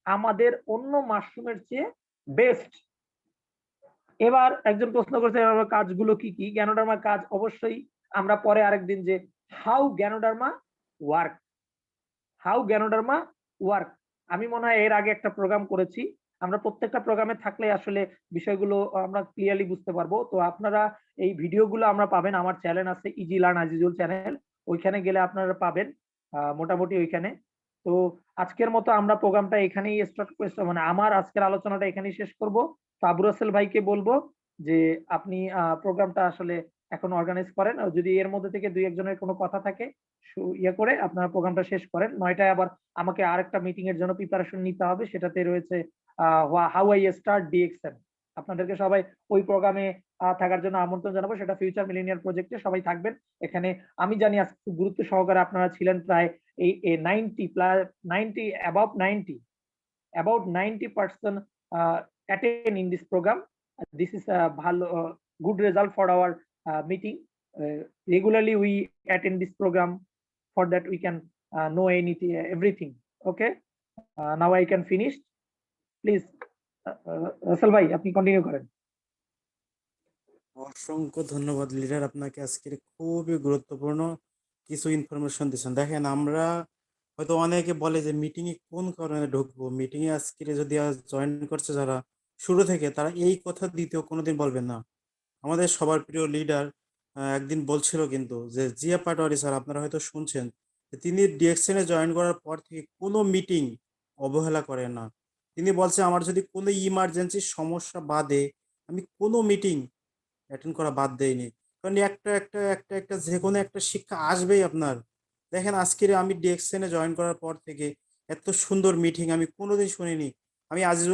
আমাদের অন্য মাশরুমের চেয়ে বেস্ট। এবার একজন প্রশ্ন করেছে কাজগুলো কি কি, গ্যানোডার্মার কাজ অবশ্যই আমরা পরে আরেকদিন যে হাউ গ্যানোডার্মা ওয়ার্ক, আমি মনে হয় এর আগে একটা প্রোগ্রাম করেছি, আমরা প্রত্যেকটা প্রোগ্রামে থাকলে আসলে বিষয়গুলো আমরা ক্লিয়ারলি বুঝতে পারবো। তো আপনারা এই ভিডিওগুলো আমরা পাবেন, আমার চ্যানেল আছে ইজি লার্ন আজিজুল চ্যানেল, ওইখানে গেলে আপনারা পাবেন মোটামুটি ওইখানে। তো আজকের মতো আমরা প্রোগ্রামটা এখানেই স্টার্ট করছি, মানে আমার আজকের আলোচনাটা এখানেই শেষ করব। তো আবু রাসেল ভাইকে বলবো যে আপনি প্রোগ্রামটা আসলে এখন অর্গানাইজ করেন, আর যদি এর মধ্যে থেকে 2-1 জনের কোনো কথা থাকে ইয়ে করে আপনারা প্রোগ্রামটা শেষ করেন। 9টায় আবার আমাকে আরেকটা মিটিং এর জন্য প্রিপারেশন নিতে হবে, সেটাতে রয়েছে হাউ আই স্টার্ট ডিএক্সএম। আপনাদেরকে সবাই ওই প্রোগ্রামে থাকার জন্য আমন্ত্রণ জানাবো, সেটা ফিউচার মিলেনিয়ার প্রজেক্টে সবাই থাকবেন। এখানে আমি জানি আজকে খুব গুরুত্ব সহকারে আপনারা ছিলেন, প্রায় এই 90% attend in this program. This is a good result for our meeting. Regularly we attend this program, for that we can know everything. Okay, now I can finish. Please, Rasel ভাই আপনি কন্টিনিউ করেন। অসংখ্য ধন্যবাদ লিডার, আপনাকে আজকের খুবই গুরুত্বপূর্ণ কিছু ইনফরমেশন দিচ্ছেন। দেখেন আমরা হয়তো অনেকে বলে যে মিটিং এ কোন কারণে ঢুকবো, মিটিং এ আজকে যদি জয়েন করছে যারা শুরু থেকে, তারা এই কথা দ্বিতীয় কোনোদিন বলবেন না। আমাদের সবার প্রিয় লিডার একদিন বলছিল কিন্তু যে জিয়া পাটোয়ারি স্যার, আপনারা হয়তো শুনছেন, যে তিনি ডিএক্সএন এ জয়েন করার পর থেকে কোনো মিটিং অবহেলা করেন না। তিনি বলছে আমার যদি কোনো ইমার্জেন্সি সমস্যা বাদে আমি কোনো মিটিং অ্যাটেন্ড করা বাদ দেয়নি, কারণ একটা যে কোনো একটা শিক্ষা আসবেই আপনার। দেখেন আজকের আমি ডিএক্সএন এ জয়েন করার পর থেকে এত সুন্দর মিটিং আমি কোনোদিন শুনিনি। আমি আজিজুল